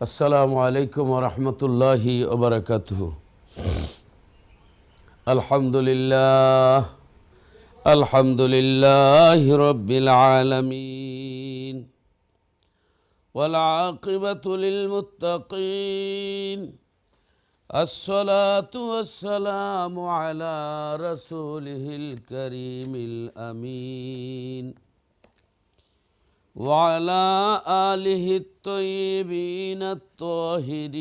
আসসালামু আলাইকুম ওরহমতুল্লাহি ওবরাকাতুহু। আলহামদুলিল্লাহ আলহামদুলিল্লাহি রব্বিল আলামিন ওয়াল আকিবাতু লিল মুত্তাকিন। আসসালাতু ওয়াসসালামু আলা রাসূলিহিল কারীমিল আমিন وعلى آله الطيبين الطاهرين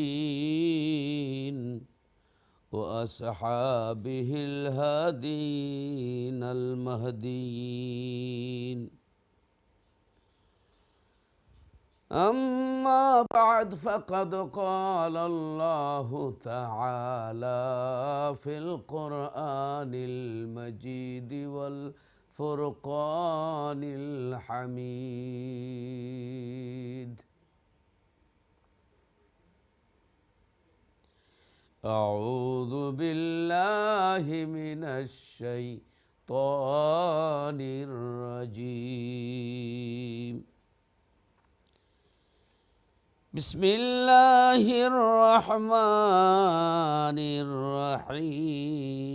وأصحابه الهادين المهديين. أما بعد فقد قال الله تعالى في القرآن المجيد والفرقان الحميد. أعوذ بالله من الشيطان الرجيم. بسم الله الرحمن الرحيم.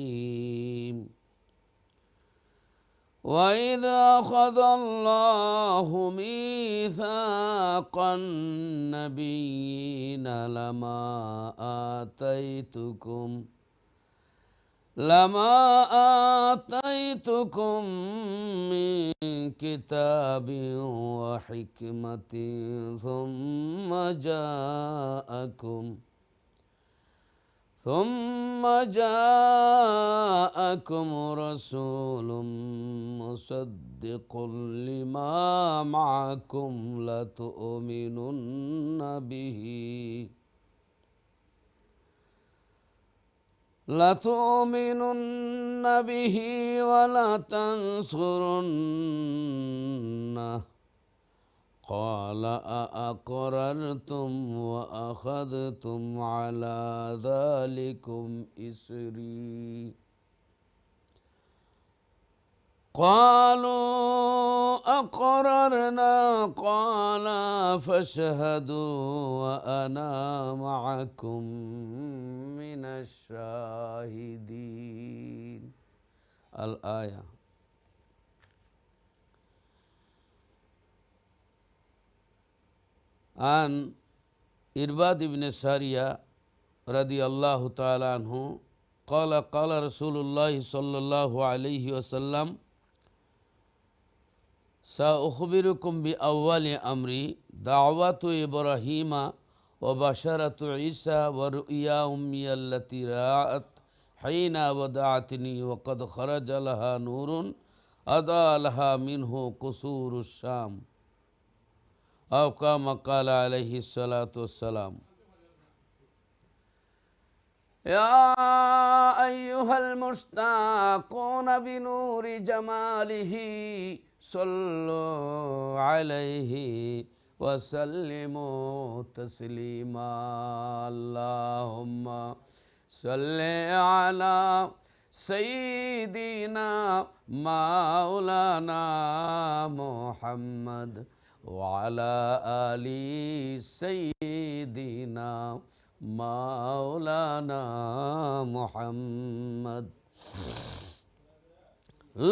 وإذ أخذ الله ميثاق النبيين لما آتيتكم من كتاب وحكمة ثم جاءكم رسول مصدق لما معكم لتؤمنن به ولتنصرنه. قال أأقررتم وأخذتم على ذلكم إصري؟ قالوا أقررنا. قال فاشهدوا وأنا معكم من الشاهدين. الآية. عن إرباد بن سارية رضي الله تعالى عنه قال قال رسول الله صلى الله عليه وسلم: سأخبركم بأول أمري دعوة إبراهيم وبشرة عيسى ورؤيا أمي التي رأت حين ودعتني وقد خرج لها نور أضاء لها منه قصور الشام أو كما قال عليه الصلاة والسلام. يا أيها المشتاقون بنور جماله صلوا عليه وسلموا تسليما. اللهم صل على سيدنا مولانا محمد وعلى آل سيدنا মাওলানা মুহাম্মদ।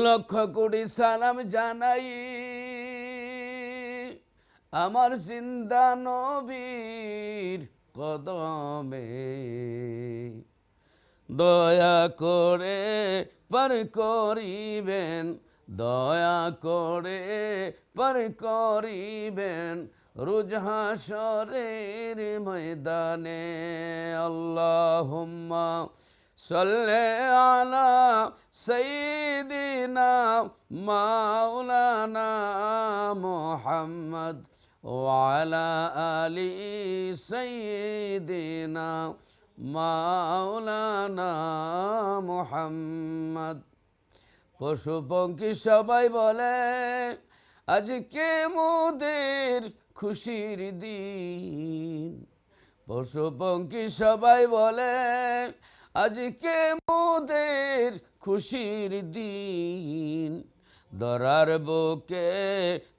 লক্ষ কোটি সালাম জানাই আমার জিন্দা নবীর কদমে। দয়া করে পার করিবেন, দয়া করে পার করিবেন রোজ হাশরের ময়দানে। আল্লাহুম্মা সাল্লি আলা সাইয়্যিদিনা মাওলানা মুহাম্মদ ওয়া আলা আলি সাইয়্যিদিনা মাওলানা মুহাম্মদ। পশু পঙ্খী সবাই বলে আজকে মোদের খুশির দিন। পশু পঙ্খী সবাই বলে আজকে মোদের খুশির দিন। দরার বুকে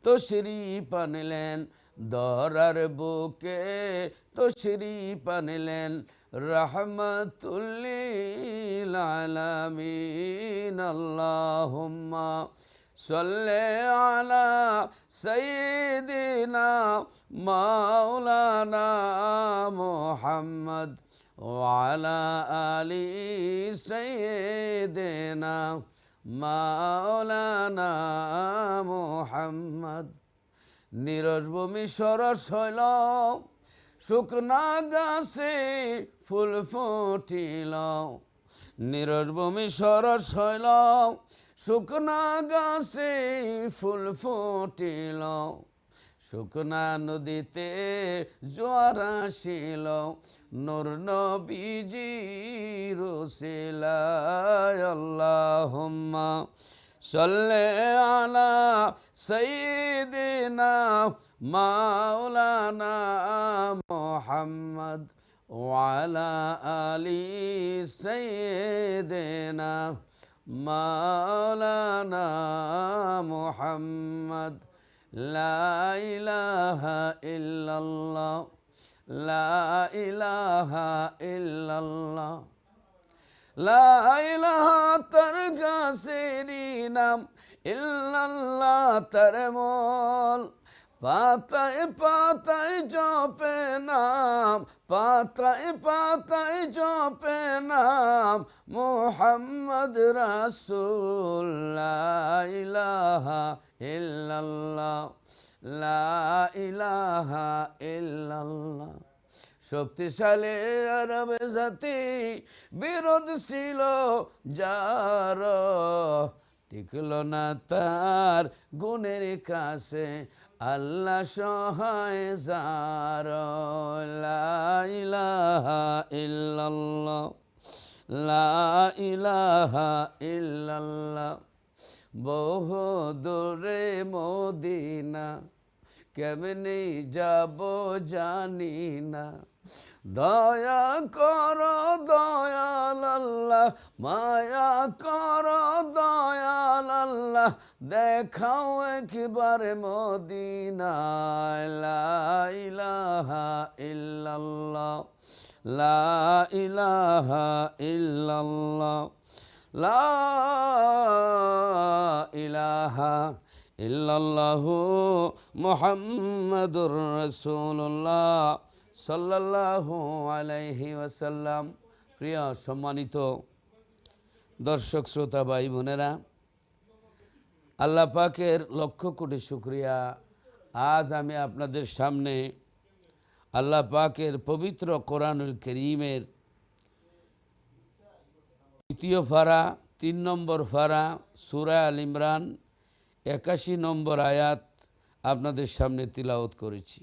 তশরিফ আনলেন দরার বুকে তশরিফ আনলেন রাহমাতুল লিল আলামিন। আল্লাহুম্মা সাল্লি আলা সাইয়্যিদিনা মাওলানা মুহাম্মদ ওয়া আলা আলি সাইয়্যিদিনা মাওলানা মুহাম্মদ। নীরস ভূমি সরস হইল, শুকনা গাছে ফুল ফুটিল। নীরস ভূমি সরস হইল, শুকনা গাছে ফুল ফুটিল। শুকনা নদীতে জোয়ার আসিল, নূর নবীজির উসিলায়। আল্লাহুম্মা সাল্লি আলা সাইয়্যিদিনা মাওলানা মুহাম্মদ ওয়া আলা আলি সাইয়্যিদিনা মাওলানা মুহাম্মদ। লা ইলাহা ইল্লাল্লাহ, লা ইলাহা ইল্লাল্লাহ, লা ইলাহা তার গাছেরই নাম, ইল্লাল্লাহ তার মল। পাতায় পাতায় জপে নাম, পাতায় পাতায় জপে নাম মুহাম্মদ রাসূল। লা ইলাহা ইল্লাল্লাহ, লা ইলাহা ইল্লাল্লাহ। শক্তিশালী আরব জাতি বিরোধ ছিল যার, টিকল না তার গুণের কাছে আল্লাহ সহায় যার। লা ইলাহা ইল্লাল্লাহ, লা ইলাহা ইল্লাল্লাহ। বহু দূরে মদিনা, কেমনে যাব জানি না। দয়া কর দয়াল আল্লাহ, মায়া কর দয়াল আল্লাহ, দেখাও একবার মদিনা। লা ইলাহা ইল্লাল্লাহ, লা ইলাহা ইল্লাল্লাহ, লা ইলাহা ইল্লাল্লাহু মুহাম্মাদুর রাসূলুল্লাহ সাল্লাল্লাহু আলাইহি ওয়াসাল্লাম। প্রিয় সম্মানিত দর্শক শ্রোতা ভাই বোনেরা, আল্লাহ পাকের লক্ষ কোটি শুকরিয়া। আজ আমি আপনাদের সামনে আল্লাহ পাকের পবিত্র কোরআনুল কারীমের দ্বিতীয় পারা 3 নম্বর পারা সূরা আল ইমরান 81 নম্বর আয়াত আপনাদের সামনে তিলাওয়াত করেছি।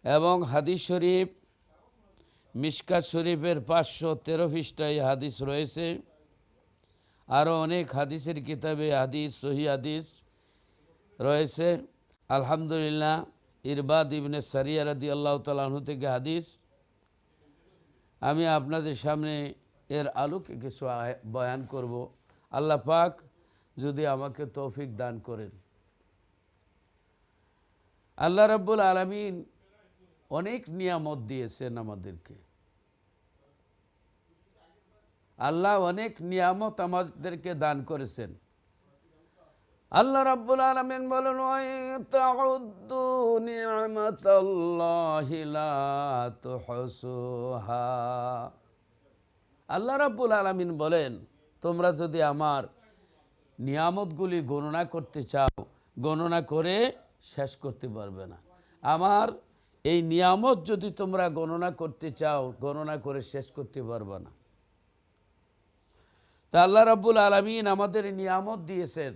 এবং হাদিস শরীফ মিশকাত শরীফের 513 পৃষ্ঠায় হাদিস রয়েছে। আরও অনেক হাদিসের কিতাবে হাদিস, সহিহ হাদিস রয়েছে। আলহামদুলিল্লাহ, ইরবাদ ইবনে সারিয়া রাদিয়াল্লাহু তাআলা আনহু থেকে হাদিস। আমি আপনাদের সামনে এর আলোকে কিছু বয়ান করব, আল্লাহ পাক যদি আমাকে তৌফিক দান করেন। আল্লাহ রাব্বুল আলামিন অনেক নিয়ামত দিয়েছেন আমাদেরকে। আল্লাহ অনেক নিয়ামত আমাদেরকে দান করেছেন। আল্লাহ রাব্বুল আলামিন বলেন, ওয়া তাউদ্দু নি'মাতাল্লাহি লা তুহসুহা। আল্লাহ রাব্বুল আলামিন বলেন, তোমরা যদি আমার নিয়ামতগুলি গণনা করতে চাও, গণনা করে শেষ করতে পারবে না। আমার এই নিয়ামত যদি তোমরা গণনা করতে চাও, গণনা করে শেষ করতে পারবে না। তা আল্লাহ রাব্বুল আলামিন আমাদের নিয়ামত দিয়েছেন,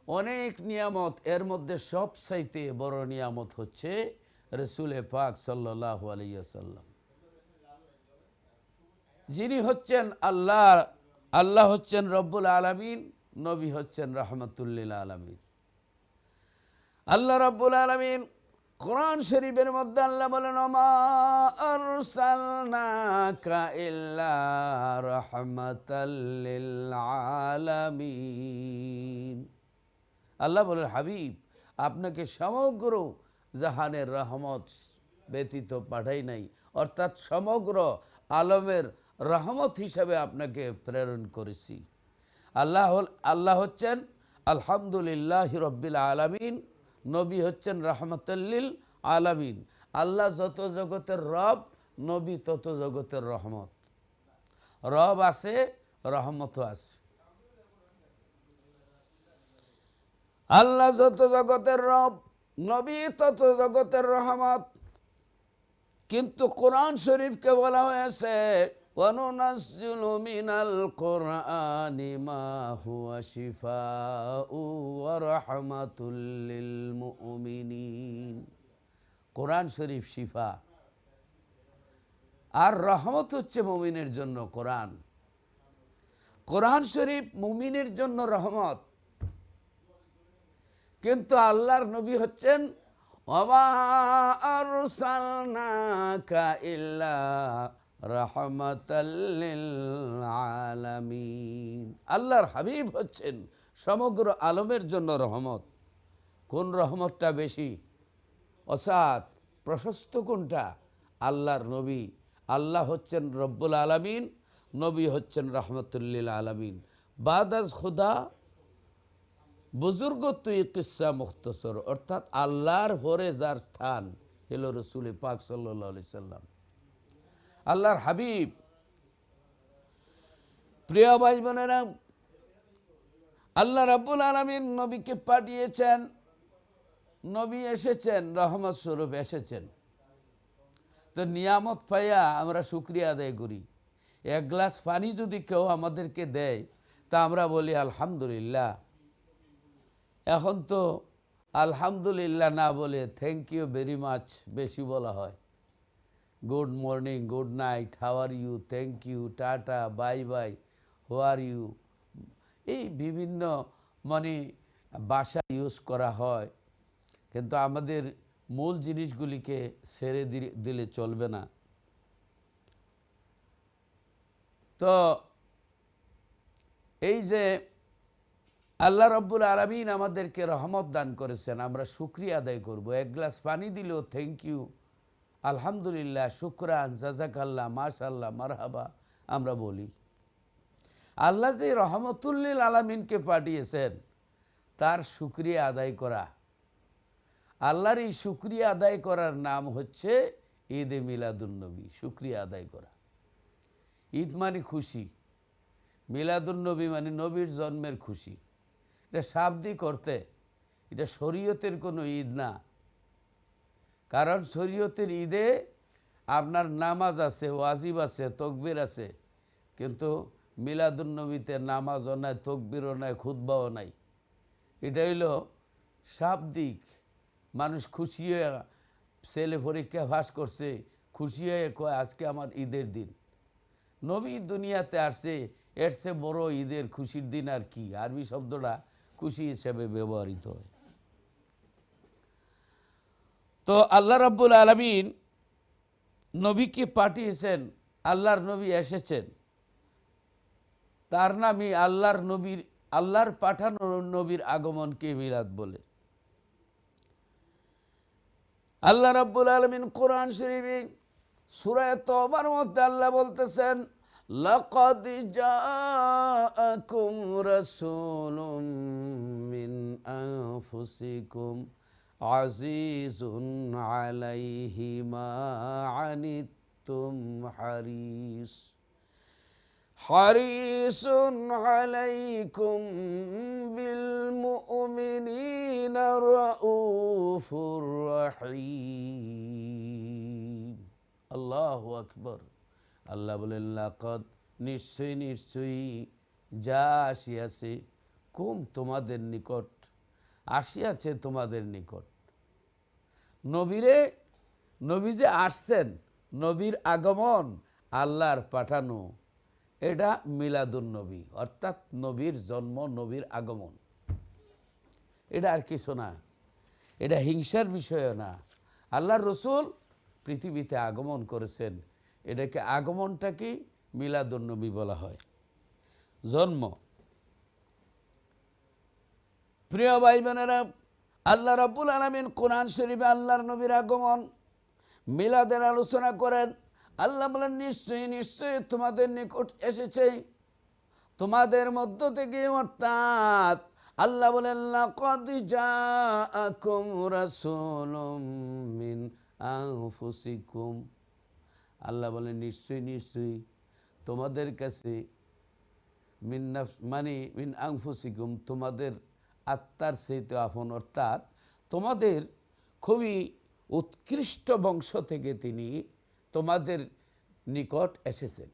অনেক নিয়ামত। এর মধ্যে সবচাইতে বড় নিয়ামত হচ্ছে রাসূল পাক সাল্লাল্লাহু আলাইহি ওয়াসাল্লাম, যিনি হচ্ছেন আল্লাহ। আল্লাহ হচ্ছেন রব্বুল আলামিন, নবী হচ্ছেন রাহমাতুল লিল আলামিন। আল্লাহ রাব্বুল আলামিন কোরআন শরীফের মধ্যে আল্লাহ বলেন, মা আরসালনাকা ইল্লা রাহমাতাল লিল আলামিন। আল্লাহ বলেন, হাবিব, আপনাকে সমগ্র জাহানের রহমত ব্যতীত পাঠাই নাই, অর্থাৎ সমগ্র আলমের রহমত হিসাবে আপনাকে প্রেরণ করেছি। আল্লাহ হচ্ছেন আলহামদুলিল্লাহ রব্বিল আলামিন, নবী হচ্ছেন রহমতুল্লিল আলামিন। আল্লাহ যত জগতের রব, নবী তত জগতের রহমত। রব আছে, রহমতও আছে। আল্লাহ যত জগতের রব, নবী তত জগতের রহমত। কিন্তু কোরআন শরীফকে বলা হয়েছে ওয়ানুনাজ্জিলু মিনাল কুরআনি মা হুয়া শিফাউ ওয়া রাহমাতুল লিল মুমিনিন। কোরআন শরীফ শিফা আর রহমত হচ্ছে মুমিনের জন্য। কোরআন শরীফ মুমিনের জন্য রহমত। কিন্তু আল্লাহর নবী হচ্ছেন ওমা আরসালনাকা ইল্লা রাহমাতাল লিল আলামিন। আল্লাহর হাবিব হচ্ছেন সমগ্র আলমের জন্য রহমত। কোন রহমতটা বেশি অসাত প্রশস্ত কোনটা? আল্লাহর নবী। আল্লাহ হচ্ছেন রব্বুল আলামিন, নবী হচ্ছেন রহমতুল লিল আলামিন। বাদাজ খুদা বুজুর্গ তুই কিসা মুখতসর, অর্থাৎ আল্লাহর ভরে যার স্থান হলো রসুল পাক সাল্লাল্লাহু আলাইহি সাল্লাম, আল্লাহর হাবিব। প্রিয় ভাই বোনেরা, আল্লাহ রাব্বুল আলামিন নবীকে পাঠিয়েছেন। নবী এসেছেন রহমত স্বরূপ এসেছেন। তো নিয়ামত পাইয়া আমরা শুকরিয়া আদায় করি। এক গ্লাস পানি যদি কেউ আমাদেরকে দেয় তা আমরা বলি আলহামদুলিল্লাহ। এখন তো আলহামদুলিল্লাহ না বলে থ্যাংক ইউ ভেরি মাচ বেশি বলা হয়। Good morning, good night, how are you, thank you, tata, bye bye, who are you, এই বিভিন্ন ভাষা ইউজ করা হয়। কিন্তু আমাদের মূল জিনিসগুলিকে ছেড়ে দিলে চলবে না। তো এই যে আল্লাহ রাব্বুল আলামিন আমাদেরকে রহমত দান করেছেন, আমরা শুকরিয়া আদায় করব। এক গ্লাস পানি দিলেও থ্যাংক ইউ, আলহামদুলিল্লাহ, শুকরান, জাযাকাল্লাহ, মাশাআল্লাহ, মারহাবা আমরা বলি। আল্লাহ যে রহমতুল লিল আলামিনকে পাঠিয়েছেন তার শুকরিয়া আদায় করা, আল্লাহর এই শুকরিয়া আদায় করার নাম হচ্ছে ঈদে মিলাদুন্নবী। শুকরিয়া আদায় করা। ঈদ মানে খুশি, মিলাদুন্নবী মানে নবীর জন্মের খুশি। এটা শাব্দিক অর্থে, এটা শরীয়তের কোনো ঈদ না। কারণ শরীয়তের ঈদে আপনার নামাজ আছে, ওয়াজিব আছে, তকবীর আছে। কিন্তু মিলাদুন্নবীতে নামাজও নাই, তকবীরও নাই, খুতবাও নাই। এটা হইল শাব্দিক। মানুষ খুশি হয়ে, ছেলে পরীক্ষা পাস করছে, খুশি হয়ে কয় আজকে আমার ঈদের দিন। নবী দুনিয়াতে আসছে, এর চেয়ে বড় ঈদের খুশির দিন আর কি? আরবি শব্দটা খুশি হিসেবে ব্যবহৃত হয়। তো আল্লাহ রাব্বুল আলামিন নবীকে পাঠিয়েছেন, আল্লাহর নবী এসেছেন, তার নামই আল্লাহর পাঠানো নবীর আগমনকে মিলাদ বলে। আল্লাহ রাব্বুল আলামিন কোরআন শরীফে সূরা তওবার মধ্যে আল্লাহ বলতেছেন লাকাদ জাআকুম রাসূলুম মিন আনফুসিকুম আজিজুন আলাইহি মা আনিতুম হারিসুন আলাইকুম বিল মুমিনিনা রাউফুর রহিম। আল্লাহু আকবার। আল্লাহ বলেন লাকাদ, নিশ্চয়ই যা আসিয়াছে, তোমাদের নিকট, আসিয়াছে তোমাদের নিকট। নবী যে আসছেন, নবীর আগমন, আল্লাহর পাঠানো, এটা মিলাদুন্নবী, অর্থাৎ নবীর জন্ম, নবীর আগমন। এটা আর কিছু না, এটা হিংসার বিষয় না। আল্লাহর রসুল পৃথিবীতে আগমন করেছেন, এটাকে আগমনটাকে মিলাদুন্নবী বলা হয়, জন্ম। প্রিয় ভাই বোনেরা, আল্লাহ রাব্বুল আলামিন কোরআন শরীফে আল্লাহর নবীর আগমন মিলাদের আলোচনা করেন। আল্লাহ বলেন, নিশ্চয়ই নিশ্চয়ই তোমাদের নিকট এসেছে তোমাদের মধ্য থেকে, অর্থাৎ আল্লাহ বলেন, লাকাদ জাআকুম রাসূলুম মিন আনফুসিকুম। আল্লাহ বলেন, নিশ্চয়ই নিশ্চয়ই তোমাদের কাছে মিন আনফুসিকুম, তোমাদের আত্মার চাইতে আপন, অর্থাৎ তোমাদের খুবই উৎকৃষ্ট বংশ থেকে তিনি তোমাদের নিকট এসেছেন,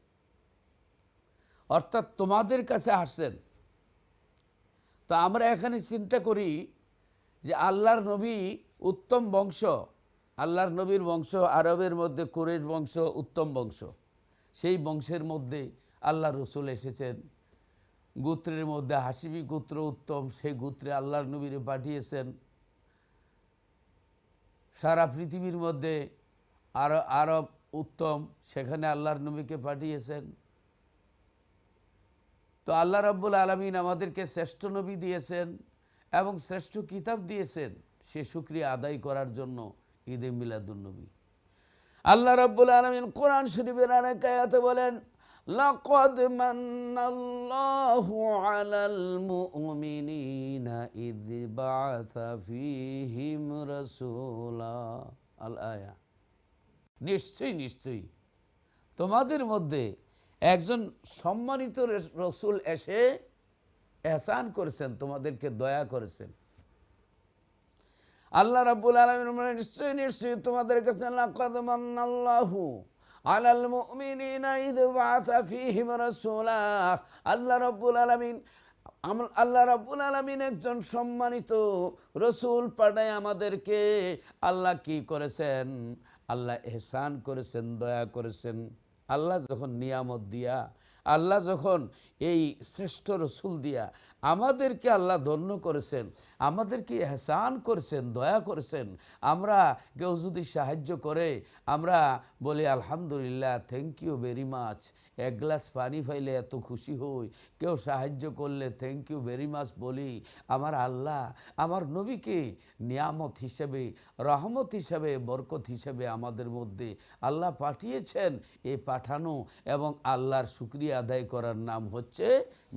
অর্থাৎ তোমাদের কাছে আসছেন। তো আমরা এখানে চিন্তা করি যে আল্লাহর নবী উত্তম বংশ, আল্লাহর নবীর বংশ আরবের মধ্যে কুরেশ বংশ উত্তম বংশ, সেই বংশের মধ্যে আল্লাহ রসুল এসেছেন। গোত্রের মধ্যে হাসিবি গোত্র উত্তম, সেই গোত্রে আল্লাহর নবীরে পাঠিয়েছেন। সারা পৃথিবীর মধ্যে আরব উত্তম, সেখানে আল্লাহর নবীকে পাঠিয়েছেন। তো আল্লাহ রাব্বুল আলামিন আমাদেরকে শ্রেষ্ঠ নবী দিয়েছেন এবং শ্রেষ্ঠ কিতাব দিয়েছেন, সে শুকরিয়া আদায় করার জন্য ঈদে মিলাদুন্নবী। আল্লাহ রাব্বুল আলামিন কোরআন শরীফের আরেক আয়াতে বলেন, লাকাদ মান্নাল্লাহু আলাল মুমিনিনা ইয বাআসা ফীহিম রাসূলা। আল আয়া, নিশ্চয়ই নিশ্চয়ই তোমাদের মধ্যে একজন সম্মানিত রসুল এসে এহসান করেছেন, তোমাদেরকে দয়া করেছেন। আল্লাহ রাব্বুল আলামিন বলেন, নিশ্চয়ই নিশ্চয়ই তোমাদের কাছে লাকাদ মান্নাল্লাহু আলাল মুমিনিনা ইয বাআসা ফীহিম রাসূলা। আল্লাহ রাব্বুল আলামিন একজন সম্মানিত রসুল পাঠায় আমাদেরকে। আল্লাহ কি করেছেন? আল্লাহ এহসান করেছেন, দয়া করেছেন। আল্লাহ যখন নিয়ামত দিয়া, আল্লাহ যখন এই শ্রেষ্ঠ রসুল দিয়া আমাদেরকে আল্লাহ ধন্য করেছেন, আমাদেরকে এহসান করেছেন, দয়া করেছেন। আমরা কেউ যদি সাহায্য করে আমরা বলি আলহামদুলিল্লাহ, থ্যাংক ইউ ভেরি মাচ। এক গ্লাস পানি পাইলে এত খুশি হই, কেউ সাহায্য করলে থ্যাংক ইউ ভেরি মাচ বলি। আমার আল্লাহ আমার নবীকে নিয়ামত হিসেবে, রহমত হিসেবে, বরকত হিসেবে আমাদের মধ্যে আল্লাহ পাঠিয়েছেন। এই পাঠানো এবং আল্লাহর শুকরিয়া আদায় করার নাম হচ্ছে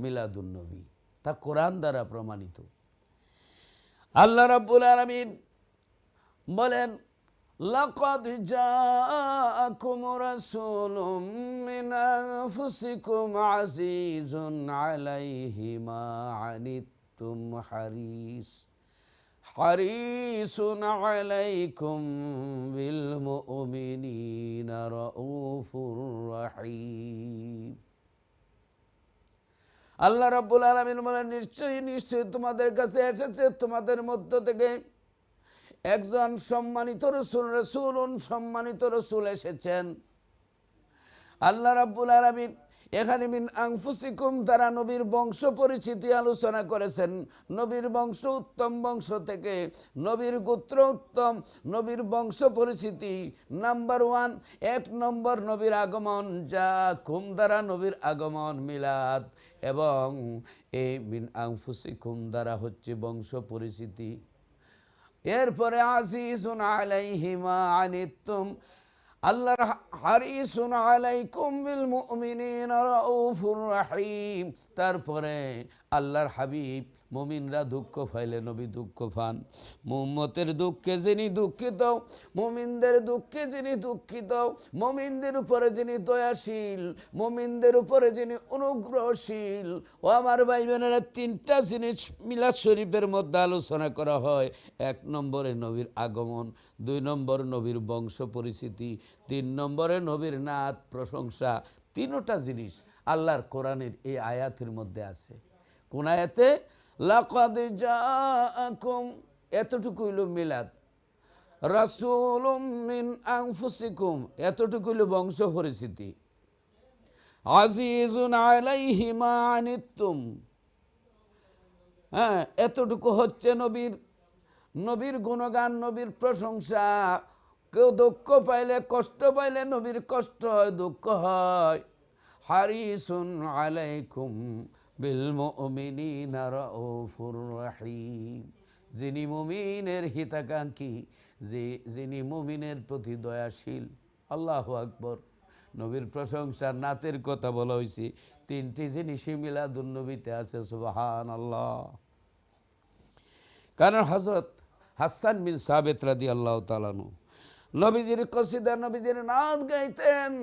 মিলাদুন্নবী, তা কোরআন দ্বারা প্রমাণিত। আল্লাহ রাব্বুল আলামিন বলেন, লাকাদ জাআকুম রাসূলুম মিন আনফুসিকুম আজিজুন আলাইহি মা আনিতুম হারিসুন আলাইকুম বিল মুমিনিনা রাউফুর রাহিম। আল্লাহ রাব্বুল আলামিন বলেন, নিশ্চয়ই নিশ্চয়ই তোমাদের কাছে এসেছে তোমাদের মধ্য থেকে একজন সম্মানিত সম্মানিত রসুল এসেছেন। আল্লাহ রাব্বুল আলামিন এখানে মিন আনফুসিকুম দ্বারা নবীর বংশ পরিচিতি আলোচনা করেছেন। নবীর বংশ উত্তম বংশ থেকে, নবীর গোত্র উত্তম, নবীর বংশ পরিচিতি নাম্বার 1, 1 নম্বর নবীর আগমন, যা কুম দ্বারা নবীর আগমন মিলাদ, এবং এই মিন আনফুসিকুম দ্বারা হচ্ছে বংশ পরিচিতি। এরপরে আজিজুন আলাইহি মা আনিতুম, আল্লাহর হারিসুন আলাইকুম বিল মুমিনিনা রাউফুর রাহিম। তারপরে আল্লাহর হাবিব, মুমিনরা দুঃখ পাইলে নবী দুঃখ পান। মুম্মতের দুঃখে যিনি দুঃখিত, মুমিনদের দুঃখে যিনি দুঃখিত, মুমিনদের উপরে যিনি দয়াশীল, মুমিনদের উপরে যিনি অনুগ্রহশীল। ও আমার ভাই বোনেরা, 3টা জিনিস মিলাদ শরীফের মধ্যে আলোচনা করা হয়। 1 নম্বরে নবীর আগমন, 2 নম্বর নবীর বংশ পরিচিতি, 3 নম্বরে নবীর নাত প্রশংসা। 3টা জিনিস আল্লাহর কোরআনের এই আয়াতের মধ্যে আছে। কোন আয়াতে? লাকাদ জাআকুম, এতটুকু হইল মিলাদ। রাসূলুম মিন আনফুসিকুম, এতটুকু হইল বংশ পরিচিতি। আজিজুন আলাইহি মা আনিতুম, হ্যাঁ, এতটুকু হচ্ছে নবীর গুণগান, নবীর প্রশংসা। কেউ দুঃখ পাইলে, কষ্ট পাইলে নবীর কষ্ট হয়, দুঃখ হয়। হারিসুন আলাইকুম বিল মুমিনিনা রাউফুর রাহিম, যিনি মুমিনের হিতাকাঙ্ক্ষী, যিনি মুমিনের প্রতি দয়াশীল। আল্লাহু আকবার। নবীর প্রশংসা নাতের কথা বলা হয়েছে, 3টি জিনিসই মিলাদুন্নবীতে আছে। সুবহানাল্লাহ। কারণ হযরত হাসান বিন সাবিত রাদিয়াল্লাহু তাআলা আনহু নবীজির কসিদা, নবীজির নাত গাইতেন।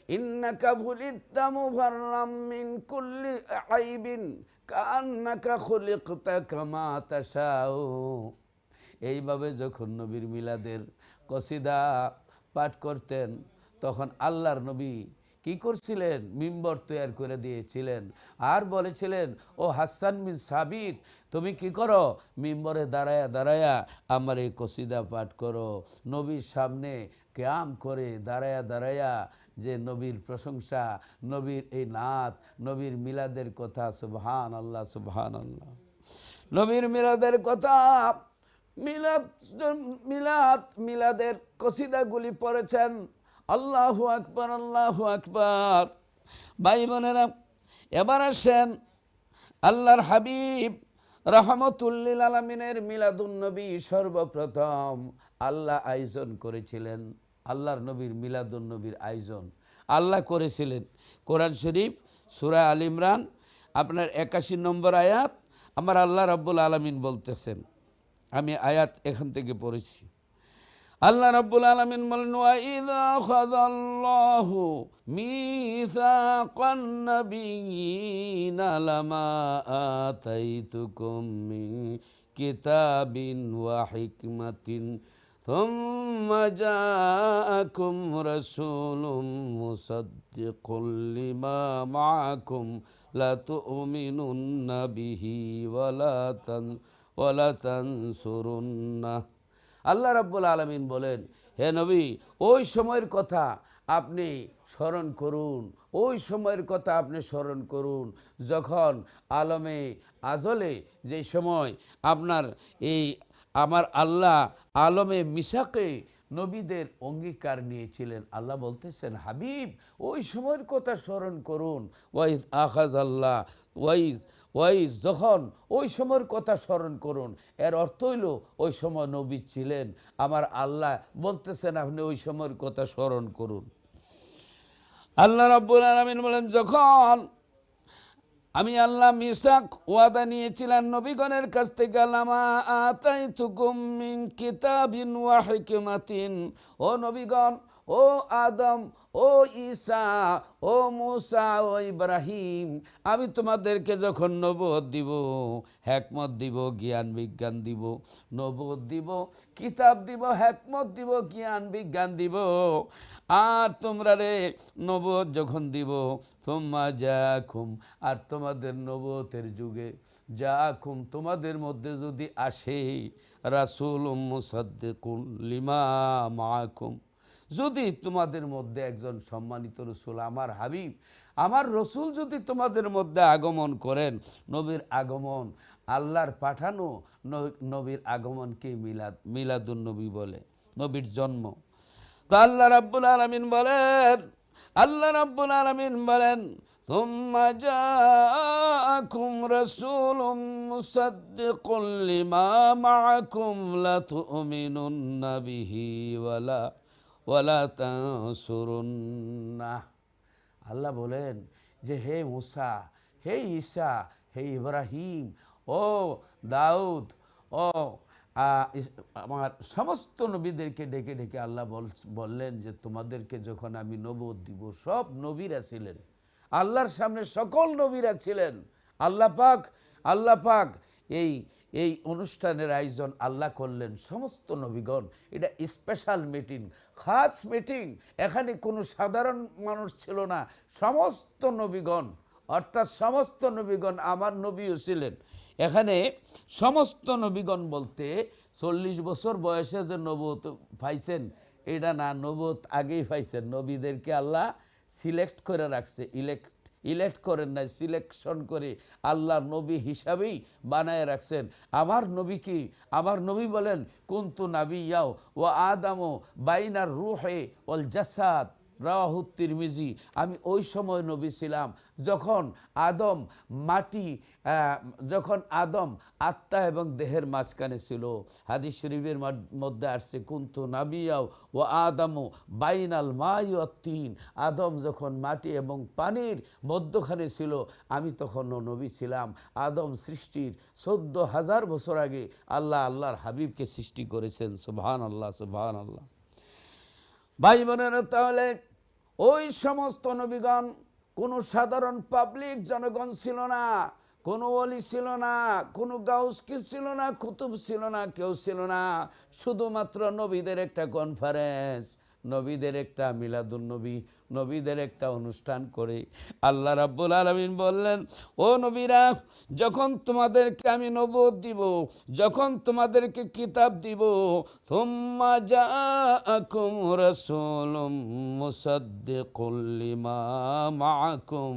ইন্নাকা খুলিকতা মুবাররাম মিন কুল্লি আইবিন কান্নাকা খুলিকতা কামা তাশাউ। এইভাবে যখন নবীর মিলাদের কসিদা পাঠ করতেন, তখন আল্লাহর নবী কি করছিলেন? মিম্বর তৈরি করে দিয়েছিলেন আর বলেছিলেন, ও হাসান বিন সাবিত, তুমি কি করো? মিম্বরে দাঁড়ায়া দাঁড়ায়া আমার এই কসিদা পাঠ করো। নবীর সামনে কিয়াম করে দাঁড়ায়া দাঁড়ায়া যে নবীর প্রশংসা, নবীর এই নাত, নবীর মিলাদের কথা। সুবহানাল্লাহ, সুবহানাল্লাহ। নবীর মিলাদের কথা, মিলাদের কসিদাগুলি পড়েছেন। আল্লাহু আকবার, আল্লাহু আকবার। ভাই বোনেরা, এবার আসেন আল্লাহর হাবিব রাহমাতুল আলামিনের মিলাদুন্নবী সর্বপ্রথম আল্লাহ আয়োজন করেছিলেন। আল্লাহর নবীর মিলাদুন্নবীর আয়োজন আল্লাহ করেছিলেন। কোরআন শরীফ সূরা আল ইমরান আপনার 81 নম্বর আয়াত আমার আল্লাহ রাব্বুল আলামিন বলতেছেন। আমি আয়াত এখান থেকে পড়েছি। আল্লাহ রাব্বুল আলামিন বলেন, ওয়া ইযা আখাযাল্লাহু মিসাকান নাবিয়্যিনা লামা আতাইতুকুম মিন কিতাবিন ওয়া হিকমাতিন সুম্মা জাআকুম রাসূলুম মুসাদ্দিকুল লিমা মাআকুম লা তু'মিনুন্না বিহি ওয়া লা তানসুরুন্নাহ। আল্লাহ রাব্বুল আলামিন বলেন, হে নবী, ওই সময়ের কথা আপনি স্মরণ করুন, ওই সময়ের কথা আপনি স্মরণ করুন যখন আলমে আজলে যে সময় আপনার এই আমার আল্লাহ আলমে মিসাকে নবীদের অঙ্গীকার নিয়েছিলেন। আল্লাহ বলতেছেন, হাবিব, ওই সময়ের কথা স্মরণ করুন। ওয়াইজ আখাজ আল্লাহ ওয়াইজ যখন ওই সময়ের কথা স্মরণ করুন। এর অর্থ হইল ওই সময় নবী ছিলেন। আমার আল্লাহ বলতেছেন আপনি ওই সময়ের কথা স্মরণ করুন। আল্লাহ রাব্বুল আলামিন বলেন, যখন আমি আল্লাহ মিসাক ওয়াদা নিয়েছিলাম নবীগণের কাছ থেকে, লামা আতাইতুকুম মিন কিতাবিন ওয়া হিকমাতিন, ও নবীগণ, ও আদম, ও ঈসা, ও মুসা, ও ইব্রাহিম, আমি তোমাদেরকে যখন নবুয়ত দিব, হিকমত দিব, জ্ঞান বিজ্ঞান দিব, নবুয়ত দিব, কিতাব দিব, হিকমত দিব, জ্ঞান বিজ্ঞান দিব, আর তোমরা রে নবুয়ত যখন দিব, সুম্মা জাআকুম, আর তোমাদের নবুয়তের যুগে জাআকুম তোমাদের মধ্যে যদি আসে রাসূলুম মুসাদ্দিকুন লিমা মাআকুম, যদি তোমাদের মধ্যে একজন সম্মানিত রসুল, আমার হাবিব, আমার রসুল যদি তোমাদের মধ্যে আগমন করেন, নবীর আগমন, আল্লাহর পাঠানো নবীর আগমনকে মিলাদুন্নবী বলে, নবীর জন্ম। তো আল্লাহ রাব্বুল আলামিন বলেন, তুম্মা জাআকুম রাসূলুম মুসাদ্দিকুন লিমা মাআকুম লা তু'মিনুন্না বিহি ওয়ালা তানসুরুন্নাহ। আল্লাহ বলেন যে, হে মুসা, হে ঈসা, হে ইব্রাহিম, ও দাউদ, ও আমার সমস্ত নবীদেরকে ডেকে ডেকে আল্লাহ বললেন যে, তোমাদেরকে যখন আমি নবুয়ত দিব, সব নবীরা ছিলেন, আল্লাহর সামনে সকল নবীরা ছিলেন। আল্লাহ পাক এই অনুষ্ঠানের আয়োজন আল্লাহ করলেন, সমস্ত নবীগণ। এটা স্পেশাল মিটিং, খাস মিটিং। এখানে কোনো সাধারণ মানুষ ছিল না, সমস্ত নবীগণ, অর্থাৎ সমস্ত নবীগণ, আমার নবীও ছিলেন এখানে। সমস্ত নবীগণ বলতে 40 বছর বয়সে যে নবুয়ত পাইছেন এটা না, নবুয়ত আগেই পাইছেন। নবীদেরকে আল্লাহ সিলেক্ট করে রাখছে, ইলেক্ট করেন নাই, সিলেকশন করে আল্লাহ নবী হিসাবেই বানায় রাখছেন। আমার নবী কি? আমার নবী বলেন, কুনতু নাবিয়্যাও ওয়া আদামু বাইনার রূহে ওয়াল জাসাদ রাওয়াহুত তিরমিজি। আমি ওই সময় নবী ছিলাম যখন আদম আত্মা এবং দেহের মাঝখানে ছিল। হাদিস শরীফের মধ্যে আসছে কুনতু নাবিয়াও ও আদমু বাইনাল মাই ওয়া তিন। আদম যখন মাটি এবং পানির মধ্যখানে ছিল, আমি তখনও নবী ছিলাম। আদম সৃষ্টির 14,000 বছর আগে আল্লাহর হাবিবকে সৃষ্টি করেছেন। সুবহানাল্লাহ, সুবহানাল্লাহ। ভাই বোনেরা, তাহলে ওই সমস্ত নবীগণ কোনো সাধারণ পাবলিক জনগণ ছিল না, কোনো ওলি ছিল না, কোনো গাউস ছিল না, কুতুব ছিল না, কেউ ছিল না। শুধুমাত্র নবীদের একটা কনফারেন্স, নবীদের একটা মিলাদুন্নবী, নবীদের একটা অনুষ্ঠান করে আল্লাহ রাব্বুল আলামিন বললেন, ও নবীরা, যখন তোমাদেরকে আমি নবুয়ত দিব, যখন তোমাদেরকে কিতাব দিব, থুম্মা জাআকুম রাসূলুম মুসাদ্দিকুল লিমা মাআকুম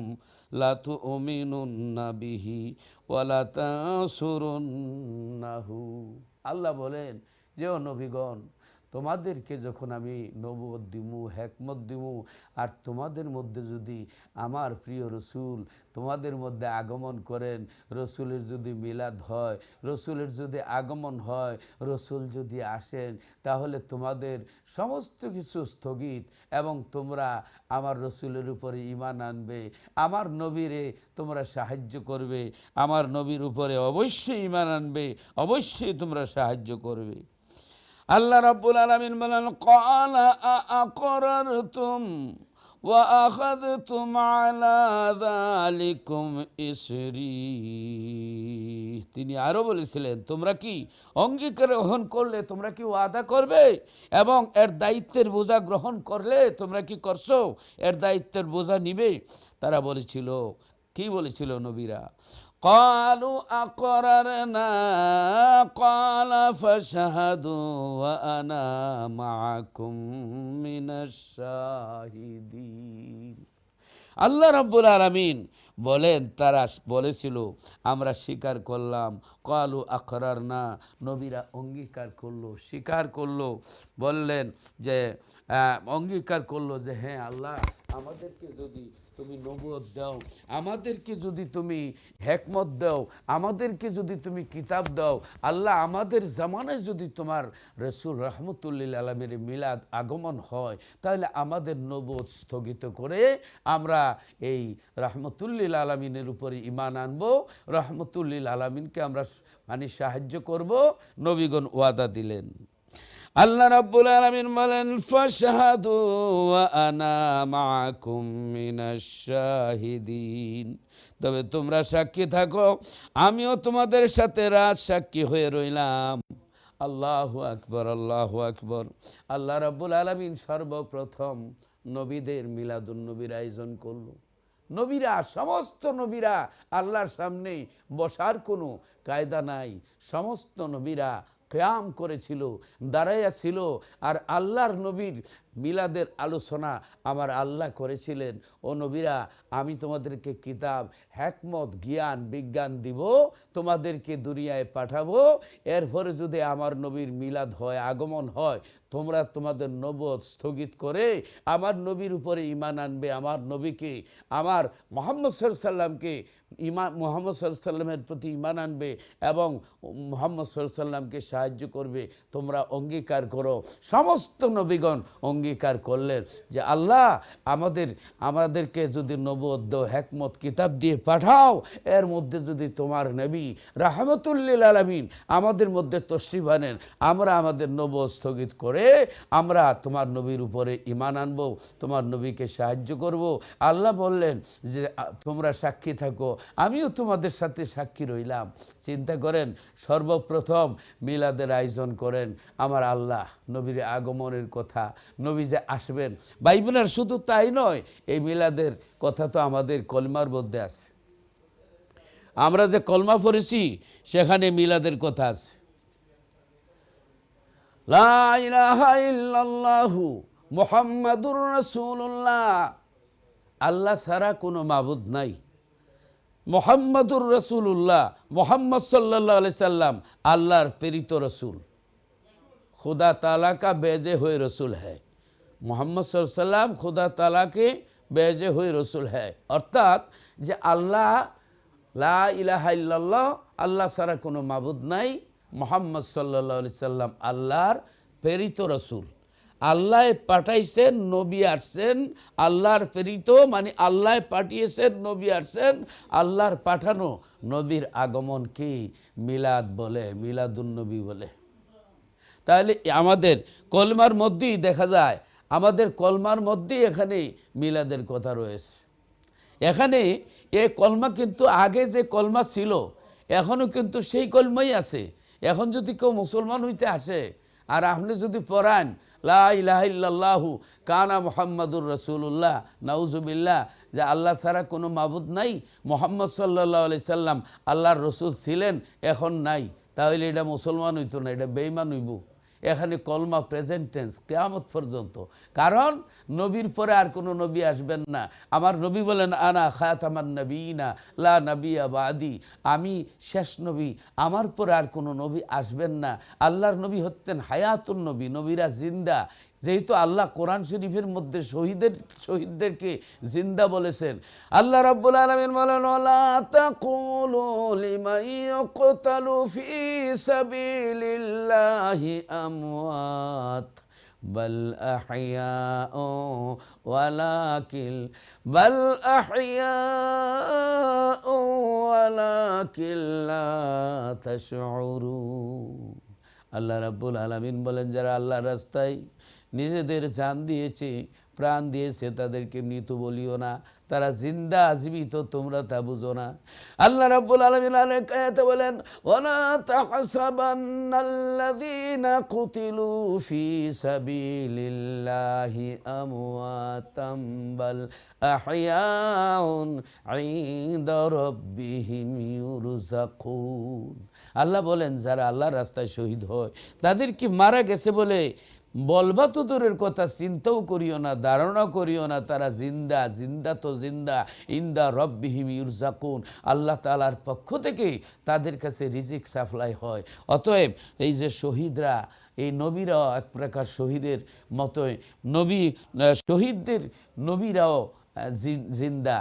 লা তুমিনুন্না বিহি ওয়া লা তানসুরুন্নাহু। আল্লাহ বলেন যে ও নবীগণ, তোমাদেরকে যখন আমি নবুয়ত দিমু, হেকমত দিমু, আর তোমাদের মধ্যে যদি আমার প্রিয় রসুল তোমাদের মধ্যে আগমন করেন, রসুলের যদি মিলাদ হয়, রসুলের যদি আগমন হয়, রসুল যদি আসেন, তাহলে তোমাদের সমস্ত কিছু স্থগিত এবং তোমরা আমার রসুলের উপরে ঈমান আনবে, আমার নবীরে তোমরা সাহায্য করবে, আমার নবীর উপরে অবশ্যই ঈমান আনবে, অবশ্যই তোমরা সাহায্য করবে। আল্লাহ রাব্বুল আলামিন বলেন, ক্বালা আআকরারতুম ওয়া আখাযতুম আলা যালিকুম ইসরি। তিনি আরো বলেছিলেন, তোমরা কি অঙ্গীকার গ্রহণ করলে, তোমরা কি ওয়াদা করবে এবং এর দায়িত্বের বোঝা গ্রহণ করলে, তোমরা কি করছো, এর দায়িত্বের বোঝা নিবে? তারা বলেছিল, কি বলেছিল নবীরা? ক্বালু আকরারনা ক্বালা ফাশহাদু ওয়া আনা মাআকুম মিনাশ শাহিদিন। আল্লাহ রাব্বুল আলামিন বলেন, তারা বলেছিল আমরা স্বীকার করলাম। ক্বালু আকরারনা, নবীরা অঙ্গীকার করলো, স্বীকার করলো, বললেন যে অঙ্গীকার করলো যে হ্যাঁ আল্লাহ, আমাদেরকে যদি তুমি নবুয়ত দাও, আমাদেরকে যদি তুমি হেকমত দাও, আমাদেরকে যদি তুমি কিতাব দাও, আল্লাহ আমাদের জামানায় যদি তোমার রসুল রহমতুল্লিল আলমের মিলাদ আগমন হয়, তাহলে আমাদের নবুয়ত স্থগিত করে আমরা এই রহমতুল্লিল আলমিনের উপরে ঈমান আনবো, রহমতুল্লিল আলমিনকে আমরা সাহায্য করব। নবীগণ ওয়াদা দিলেন। আল্লাহ রাব্বুল আলামিন বলেন, ফাশহাদু ওয়া আনা মাআকুম মিনাশ শাহিদিন। তবে তোমরা সাক্ষী থাকো, আমিও তোমাদের সাথে রাজ সাক্ষী হয়ে রইলাম। আল্লাহু আকবার, আল্লাহু আকবার। আল্লাহ রাব্বুল আলামিন সর্বপ্রথম নবীদের মিলাদুন্নবীর আয়োজন করল। নবীরা, সমস্ত নবীরা আল্লাহর সামনে বসার কোনো কায়দা নাই। সমস্ত নবীরা কিয়াম করেছিল, দাঁড়াইয়া ছিল, আর আল্লাহর নবীর মিলাদের আলোচনা আমার আল্লাহ করেছিলেন। ও নবীরা, আমি তোমাদেরকে কিতাব, হেকমত, জ্ঞান, বিজ্ঞান দিব, তোমাদেরকে দুনিয়ায় পাঠাবো। এরপরে যদি আমার নবীর মিলাদ হয়, আগমন হয়, তোমরা তোমাদের নবুয়ত স্থগিত করে আমার নবীর উপরে ঈমান আনবে, আমার নবীকে, আমার মুহাম্মদ সাল্লাল্লাহু আলাইহি সাল্লামকে মুহাম্মদ সাল্লাল্লাহু আলাইহি সাল্লামের প্রতি ঈমান আনবে এবং মুহাম্মদ সাল্লাল্লাহু আলাইহি সাল্লামকে সাহায্য করবে। তোমরা অঙ্গীকার করো। সমস্ত নবীগণ অঙ্গীকার করলেন যে আল্লাহ আমাদেরকে যদি নবুয়ত দাও, হেকমত, কিতাব দিয়ে পাঠাও, এর মধ্যে যদি তোমার নবী রাহমাতুল্লিল আলামিন আমাদের মধ্যে তশরিফ আনেন, আমরা আমাদের নবুয়ত স্থগিত করে আমরা তোমার নবীর উপরে ঈমান আনব, তোমার নবীকে সাহায্য করব। আল্লাহ বললেন যে তোমরা সাক্ষী থাকো, আমিও তোমাদের সাথে সাক্ষী রইলাম। চিন্তা করেন, সর্বপ্রথম মিলাদের আয়োজন করেন আমার আল্লাহ, নবীর আগমনের কথা, নবী যে আসবেন। ভাই বোনেরা, শুধু তাই নয়, এই মিলাদের কথা তো আমাদের কলমার মধ্যে আছে। আমরা যে কলমা পড়েছি সেখানে মিলাদের কথা আছে। লা ইলাহা ইল্লাল্লাহু মুহাম্মাদুর রাসূলুল্লাহ, আল্লাহ ছাড়া কোনো মাবুদ নাই। মুহাম্মাদুর রাসূলুল্লাহ, মুহাম্মদ সাল্লাল্লাহু আলাইহি সাল্লাম আল্লাহর প্রেরিত রসুল, खुदा ताला का भेजे हुए रसूल है। মোহাম্মদ সাল্লাল্লাহু আলাইহি সাল্লাম খুদা তাআলাকে বেজে হুই রসুল হ্যায়, অর্থাৎ যে আল্লাহ লা ইলাহা ইল্লাল্লাহ, আল্লাহ ছাড়া কোনো মাবুদ নাই, মোহাম্মদ সাল্লাল্লাহু আলাইহি সাল্লাম আল্লাহর প্রেরিত রসুল। আল্লাহ পাঠাইছেন, নবী আসছেন, আল্লাহর প্রেরিত মানে আল্লাহ পাঠিয়েছেন, নবী আসছেন, আল্লাহর পাঠানো নবীর আগমন কি মিলাদ বলে, মিলাদুন্নবী বলে। তাহলে আমাদের কলমার মধ্যেই দেখা যায়, আমাদের কলমার মধ্যেই এখানে মিলাদের কথা রয়েছে। এখানে এ কলমা কিন্তু আগে যে কলমা ছিল এখনও কিন্তু সেই কলমাই আছে। এখন যদি কেউ মুসলমান হইতে আসে আর আপনি যদি পড়ান লা ইলাহা ইল্লাল্লাহু কানা মুহাম্মাদুর রাসূলুল্লাহ, নাউজুবিল্লাহ, যে আল্লাহ ছাড়া কোনো মাবুদ নাই, মুহাম্মদ সাল্লাল্লাহু আলাইহি সাল্লাম আল্লাহর রসুল ছিলেন, এখন নাই, তাহলে এটা মুসলমান হইতো না, এটা বেঈমান হইব। এখানে কলমা প্রেজেন্ট টেন্স কিয়ামত পর্যন্ত, কারণ নবীর পরে আর কোনো নবী আসবেন না। আমার নবী বলেন আনা খাতামান নবিয়িনা লা নবিয়্যা বাদি, আমি শেষ নবী, আমার পরে আর কোনো নবী আসবেন না। আল্লাহর নবী হচ্ছেন হায়াতুন নবী, নবীরা জিন্দা। যেহেতু আল্লাহ কোরআন শরীফের মধ্যে শহীদদেরকে জিন্দা বলেছেন, আল্লাহ রাব্বুল আলামিন বলেন ওয়ালা তাকুলু লিমান ইউকতালু ফি সাবিলিল্লাহি আমওয়াত বাল আহইয়াউ ওয়ালাকিন লা তাশউরুন। আল্লাহ রাব্বুল আলামিন বলেন, যারা আল্লাহর রাস্তায় নিজেদের জান দিয়েছে, প্রাণ দিয়েছে, তাদেরকে মৃত বলিও না, তারা জিন্দা জীবিত, তোমরা তা বুঝো না। আল্লাহ রাব্বুল আলামিন আরেক আয়াতে বলেন ওয়ালা তাহসাবান্নাল্লাযীনা কুতিলু ফি সাবিলিল্লাহি আমওয়াতাম বাল আহইয়াউন ইনদা রাব্বিহিম ইউরযাকুন। আল্লাহ বলেন, যারা আল্লাহর রাস্তায় শহীদ হয় তাদের কি মারা গেছে বলে বলবা তো দূরের কথা, চিন্তাও করিও না, ধারণা করিও না, তারা জিন্দা, জিন্দা তো জিন্দা, ইনদা রব্বিহিম ইউরযাকুন, আল্লাহ তাআলার পক্ষ থেকে তাদের কাছে রিজিক সাপ্লাই হয়। অতএব এই যে শহীদরা, এই নবীরাও এক প্রকার শহীদের মতোই, শহীদদের নবীরাও জিন্দা।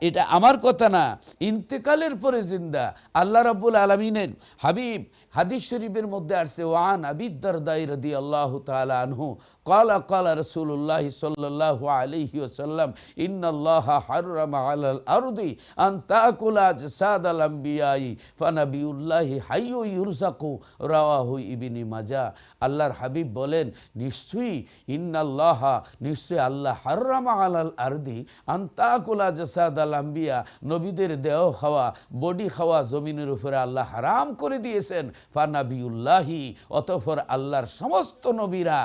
এটা আমার কথা না, ইন্তেকালের পরে জিন্দা। আল্লাহ রাব্বুল আলামিনের হাবিব হাদিস শরীফের মধ্যে আসছে ওয়ান আবি দারদাই রাদিয়াল্লাহু তাআলা আনহু ক্বালা ক্বালা রাসূলুল্লাহ সাল্লাল্লাহু আলাইহি ওয়াসাল্লাম ইন্নাল্লাহা হাররামা আলাল আরদি আন তাকুলা জাসাদাল আমবিয়াই ফানাবিউল্লাহি হাইয়্যু ইউরযাকু, রাওয়াহু ইবনে মাজাহ। আল্লাহর হাবিব বলেন, নিশ্চয়ই ইন্নাল্লাহা, নিশ্চয়ই আল্লাহ হাররামা আলাল আরদি আন তাকুলা জাসাদাল আমবিয়া, নবীদের দেহ খাওয়া, বডি খাওয়া জমিনের উপরে আল্লাহ হারাম করে দিয়েছেন। ফানাবিউল্লাহি, অতঃপর আল্লাহর সমস্ত নবীরা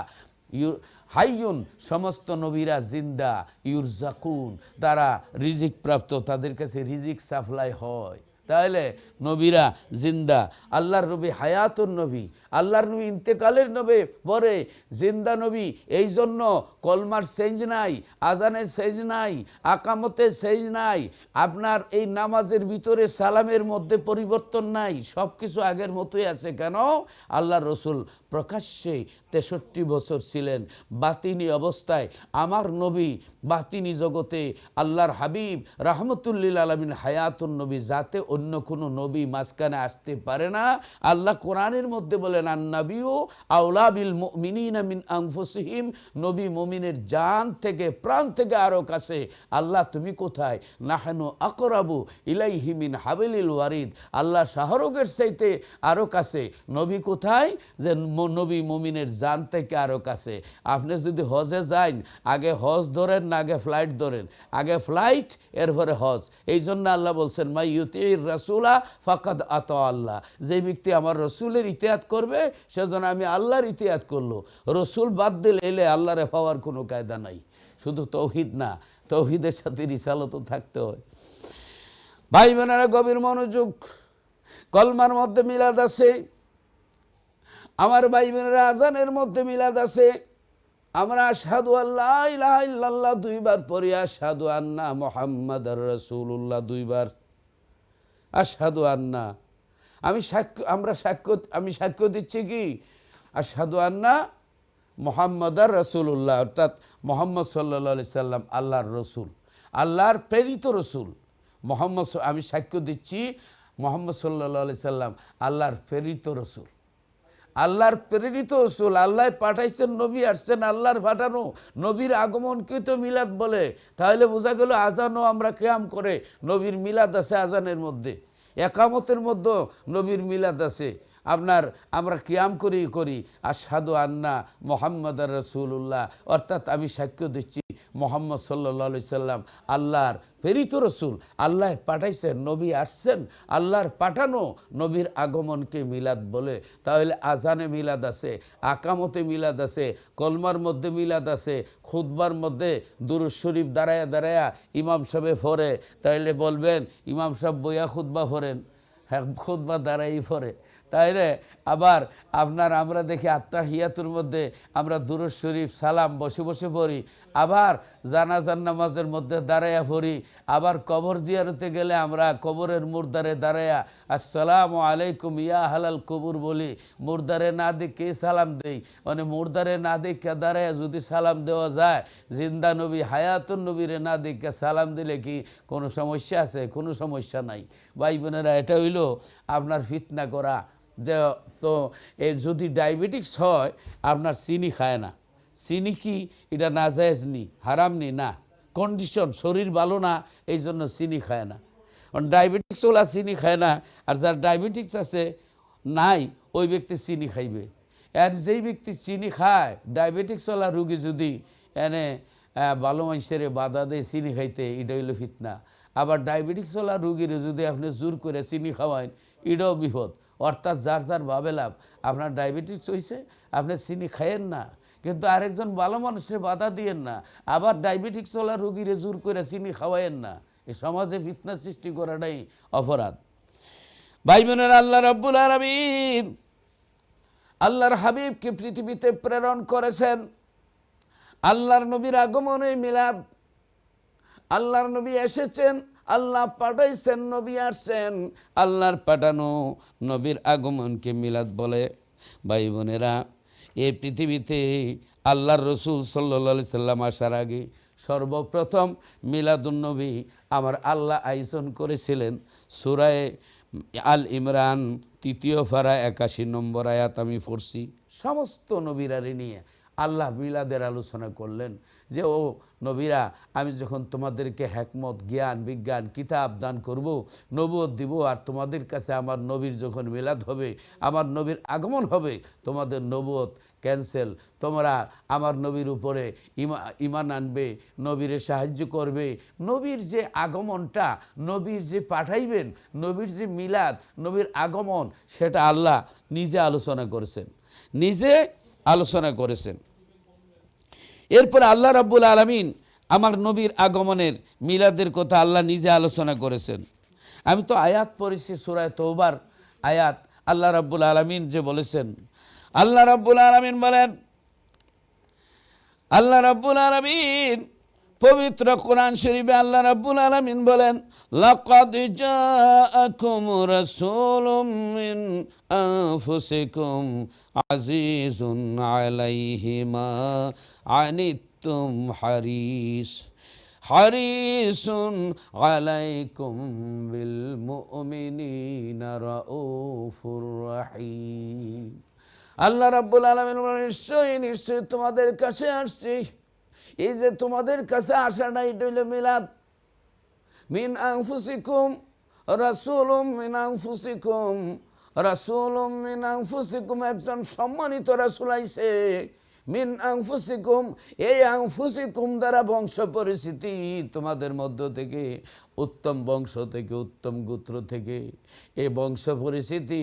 হাইয়ুন, সমস্ত নবীরা জিন্দা, ইউরযাকুন, তারা রিজিক প্রাপ্ত, তাদের কাছে রিজিক সাপ্লাই হয়। তাহলে নবীরা জিন্দা, আল্লাহর নবী হায়াতুন নবী, আল্লাহর নবী ইন্তেকালের নবী, পরে জিন্দা নবী। এই জন্য কলমার চেঞ্জ নাই, আজানের চেঞ্জ নাই, আকামতের চেঞ্জ নাই, আপনার এই নামাজের ভিতরে সালামের মধ্যে পরিবর্তন নাই, সব কিছু আগের মতোই আছে। কেন? আল্লাহর রসুল প্রকাশ্যে 63 বছর ছিলেন বাতিনি অবস্থায়। আমার নবী বাতিনি জগতে, আল্লাহর হাবিব রাহমাতুল্লিল আলামিন হায়াতুন নবী, যাতে অন্য কোনো নবী মাঝখানে আসতে পারে না। আল্লাহ কোরআনের মধ্যে বলেন আন্নাবিউ আওলা বিল মুমিনিনা মিন আনফুসিহিম, নবী মুমিনের জান থেকে, প্রাণ থেকে আরও কাছে। আল্লাহ তুমি কোথায়? নাহনু আকরাবু ইলাইহি মিন হাবিলিল ওয়ারিদ, আল্লাহ শাহরগের চাইতে আরও কাছে। নবী কোথায়? যে নবী মুমিনের জান থেকে আরও কাছে। আপনি যদি হজে যান, আগে হজ ধরেন না আগে ফ্লাইট ধরেন? আগে ফ্লাইট, এরপরে হজ। এই জন্য আল্লাহ বলছেন মাই ইউতির রাসূলা ফাকাদ আতা আল্লাহ, যে ব্যক্তি আমার রসুলের ইতিআত করবে সেজন্য আমি আল্লাহর ইতিআত করলো। রসুল বাদ দিলে এলে আল্লাহরে পাওয়ার কোনো কায়দা নাই। শুধু তৌহিদ না, তৌহিদের সাথে রিসালতও থাকতে হয়। ভাই বোনেরা গভীর মনোযোগ, কলমার মধ্যে মিলাদ আছে, আমার ভাই বোনেরা আজানের মধ্যে মিলাদ আছে। আমরা আশহাদু আল্লা ইলাহা ইল্লাল্লাহ 2 বার পড়ি, আশহাদু আন্না মুহাম্মাদার রাসূলুল্লাহ 2 বার। আশহাদু আন্না, আমি সাক্ষ্য দিচ্ছি কি? আশহাদু আন্না মুহাম্মাদার রাসূলুল্লাহ, অর্থাৎ মুহাম্মদ সাল্লাল্লাহু আলাইহি সাল্লাম আল্লাহর রসুল, আল্লাহর প্রেরিত রসুল। আমি সাক্ষ্য দিচ্ছি মুহাম্মদ সাল্লাল্লাহু আলাইহি সাল্লাম আল্লাহর প্রেরিত রসুল, আল্লাহর প্রেরিত রসুল। আল্লাহ পাঠাইছেন, নবী আসছেন আল্লাহর পাঠানো, নবীর আগমনকে তো মিলাদ বলে। তাহলে বোঝা গেল আজানও আমরা কিয়াম করে নবীর মিলাদ আছে, আজানের মধ্যে একামতের মধ্যে নবীর মিলাদ আছে। আমরা কিয়াম করি আশহাদু আন্না মুহাম্মাদার রাসূলুল্লাহ, অর্থাৎ আমি সাক্ষ্য দিচ্ছি মুহাম্মদ সাল্লাল্লাহু আলাইহি সাল্লাম আল্লাহর প্রেরিত রসুল, আল্লাহ পাঠাইছেন, নবী আসছেন, আল্লাহর পাঠানো নবীর আগমনকে মিলাদ বলে। তাহলে আজানে মিলাদ আছে, আকামতে মিলাদ আছে, কলমার মধ্যে মিলাদ আছে, খুতবার মধ্যে দুরূদ শরীফ দাঁড়ায়া দাঁড়ায়া ইমাম সাহেব পড়ে। তাইলে বলবেন ইমাম সাহেব বইয়া খুতবা পড়েন? হ্যাঁ, খুতবা দাঁড়াই পড়ে। তাইলে আবার আমরা দেখি আত্তাহিয়াতুর মধ্যে আমরা দুরূদ শরীফ সালাম বসে বসে পড়ি, আবার জানাজার নামাজের মধ্যে দাঁড়াইয়া পড়ি, আবার কবর জিয়ারতে গেলে আমরা কবরের মুর্দারে দাঁড়াইয়া আসসালামু আলাইকুম ইয়া হালাল কবুর বলি। মুর্দারে না দেখে সালাম দেই, মানে মুর্দারে না দেখে দাঁড়াইয়া যদি সালাম দেওয়া যায়, জিন্দা নবী হায়াতুন নবীরে না দেখে সালাম দিলে কি কোনো সমস্যা আছে? কোনো সমস্যা নাই। ভাই বোনেরা, এটা হইল আপনার ফিতনা করা। যে তো যদি ডায়াবেটিক্স হয়, আপনার চিনি খায় না, চিনি কি এটা নাজায়েজ নি, হারাম নি না, কন্ডিশন, শরীর ভালো না এই জন্য চিনি খায় না। কারণ ডায়াবেটিক্স ওলা চিনি খায় না, আর যার ডায়াবেটিক্স আছে নাই ওই ব্যক্তি চিনি খাইবে। আর যেই ব্যক্তি চিনি খায়, ডায়াবেটিক্স ওলা রুগী যদি এনে ভালো মানুষের বাধা দেয় চিনি খাইতে, এটা হইল ফিতনা। আবার ডায়াবেটিক্স ওলা রুগীর যদি আপনি জোর করে চিনি খাওয়ান, এটাও বিপদ। অর্থাৎ যার যার ভাবে লাভ। আপনার ডায়াবেটিক্স হয়েছে, আপনি চিনি খাইয়েন না, কিন্তু আরেকজন ভালো মানুষের বাধা দিয়েন না। আবার ডায়াবেটিক্স ওলা রুগীরে জোর করে চিনি খাওয়াইয়েন না। এই সমাজে ফিতনা সৃষ্টি করাটাই অপরাধ। ভাই বোনের, আল্লাহ রাব্বুল আলামিন আল্লাহর হাবিবকে পৃথিবীতে প্রেরণ করেছেন। আল্লাহর নবীর আগমনে মিলাদ, আল্লাহর নবী এসেছেন, আল্লাহ পাঠাইছেন, নবী আসছেন, আল্লাহর পাঠানো নবীর আগমনকে মিলাদ বলে। ভাই বোনেরা, এই পৃথিবীতে আল্লাহর রসুল সাল্লাল্লাহু আলাইহি সাল্লাম আসার আগে সর্বপ্রথম মিলাদুন্নবী আমার আল্লাহ আয়োজন করেছিলেন। সূরা আল ইমরান ৩য় পারা ৮১ নম্বর আয়াত আমি পড়ছি। সমস্ত নবীরারে নিয়ে আল্লাহ মিলাদের আলোচনা করলেন যে, ও নবীরা, আমি যখন তোমাদেরকে হিকমত, জ্ঞান, বিজ্ঞান, কিতাব দান করব, নবুয়ত দিব, আর তোমাদের কাছে আমার নবীর যখন মিলাদ হবে, আমার নবীর আগমন হবে, তোমাদের নবুয়ত ক্যান্সেল। তোমরা আমার নবীর উপরে ইমান আনবে, নবীরে সাহায্য করবে। নবীর যে আগমনটা, নবীর যে পাঠাইবেন, নবীর যে মিলাদ, নবীর আগমন, সেটা আল্লাহ নিজে আলোচনা করেছেন, নিজে আলোচনা করেছেন। এরপর আল্লাহ রাব্বুল আলামিন আমার নবীর আগমনের মিলাদের কথা আল্লাহ নিজে আলোচনা করেছেন। আমি তো আয়াত পড়েছি, সূরা তওবার আয়াত। আল্লাহ রাব্বুল আলামিন যে বলেছেন, আল্লাহ রাব্বুল আলামিন বলেন, আল্লাহ রাব্বুল আলামিন পবিত্র কোরআন শরীফে আল্লাহ রাব্বুল আলামিন বলেন, লাকাদ জাআকুম রাসূলুম মিন আনফুসিকুম আজিজুন আলাইহি মা আনিতুম হারিসুন আলাইকুম বিল মুমিনিনা রাউফুর রাহিম। আল্লাহ রাব্বুল আলামিন বলেন, নিশ্চয়ই তোমাদের কাছে আসছি। এই যে তোমাদের কাছে আসাটা, এটা হইল মিলাদ। মিন আনফুসিকুম রাসূলুম মিন আনফুসিকুম, রাসূলুম মিন আনফুসিকুম, একজন সম্মানিত রাসূল আইছে। মিন আনফুসিকুম, এই আনফুসিকুম দ্বারা বংশ পরিচিতি, তোমাদের মধ্য থেকে, উত্তম বংশ থেকে, উত্তম গোত্র থেকে এই বংশ পরিচিতি।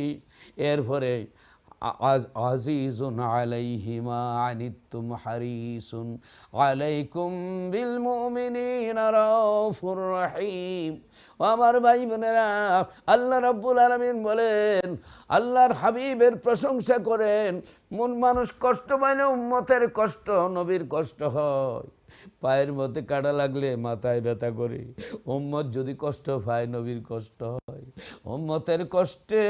এরপরে আজিজুন আলাইহি মা আনিতুম হারিসুন আলাইকুম বিল মুমিনিনা রাউফুর রাহিম। আমার ভাই বোনেরা, আল্লাহ রাব্বুল আলামিন বলেন, আল্লাহর হাবিবের প্রশংসা করেন। মন মানুষ কষ্ট পাইলে উম্মতের কষ্ট, নবীর কষ্ট হয়। পায়ের মধ্যে কাটা লাগলে মাথায় ব্যথা করে। উম্মত যদি কষ্ট পায় নবীর কষ্ট হয়, উম্মতের কষ্টে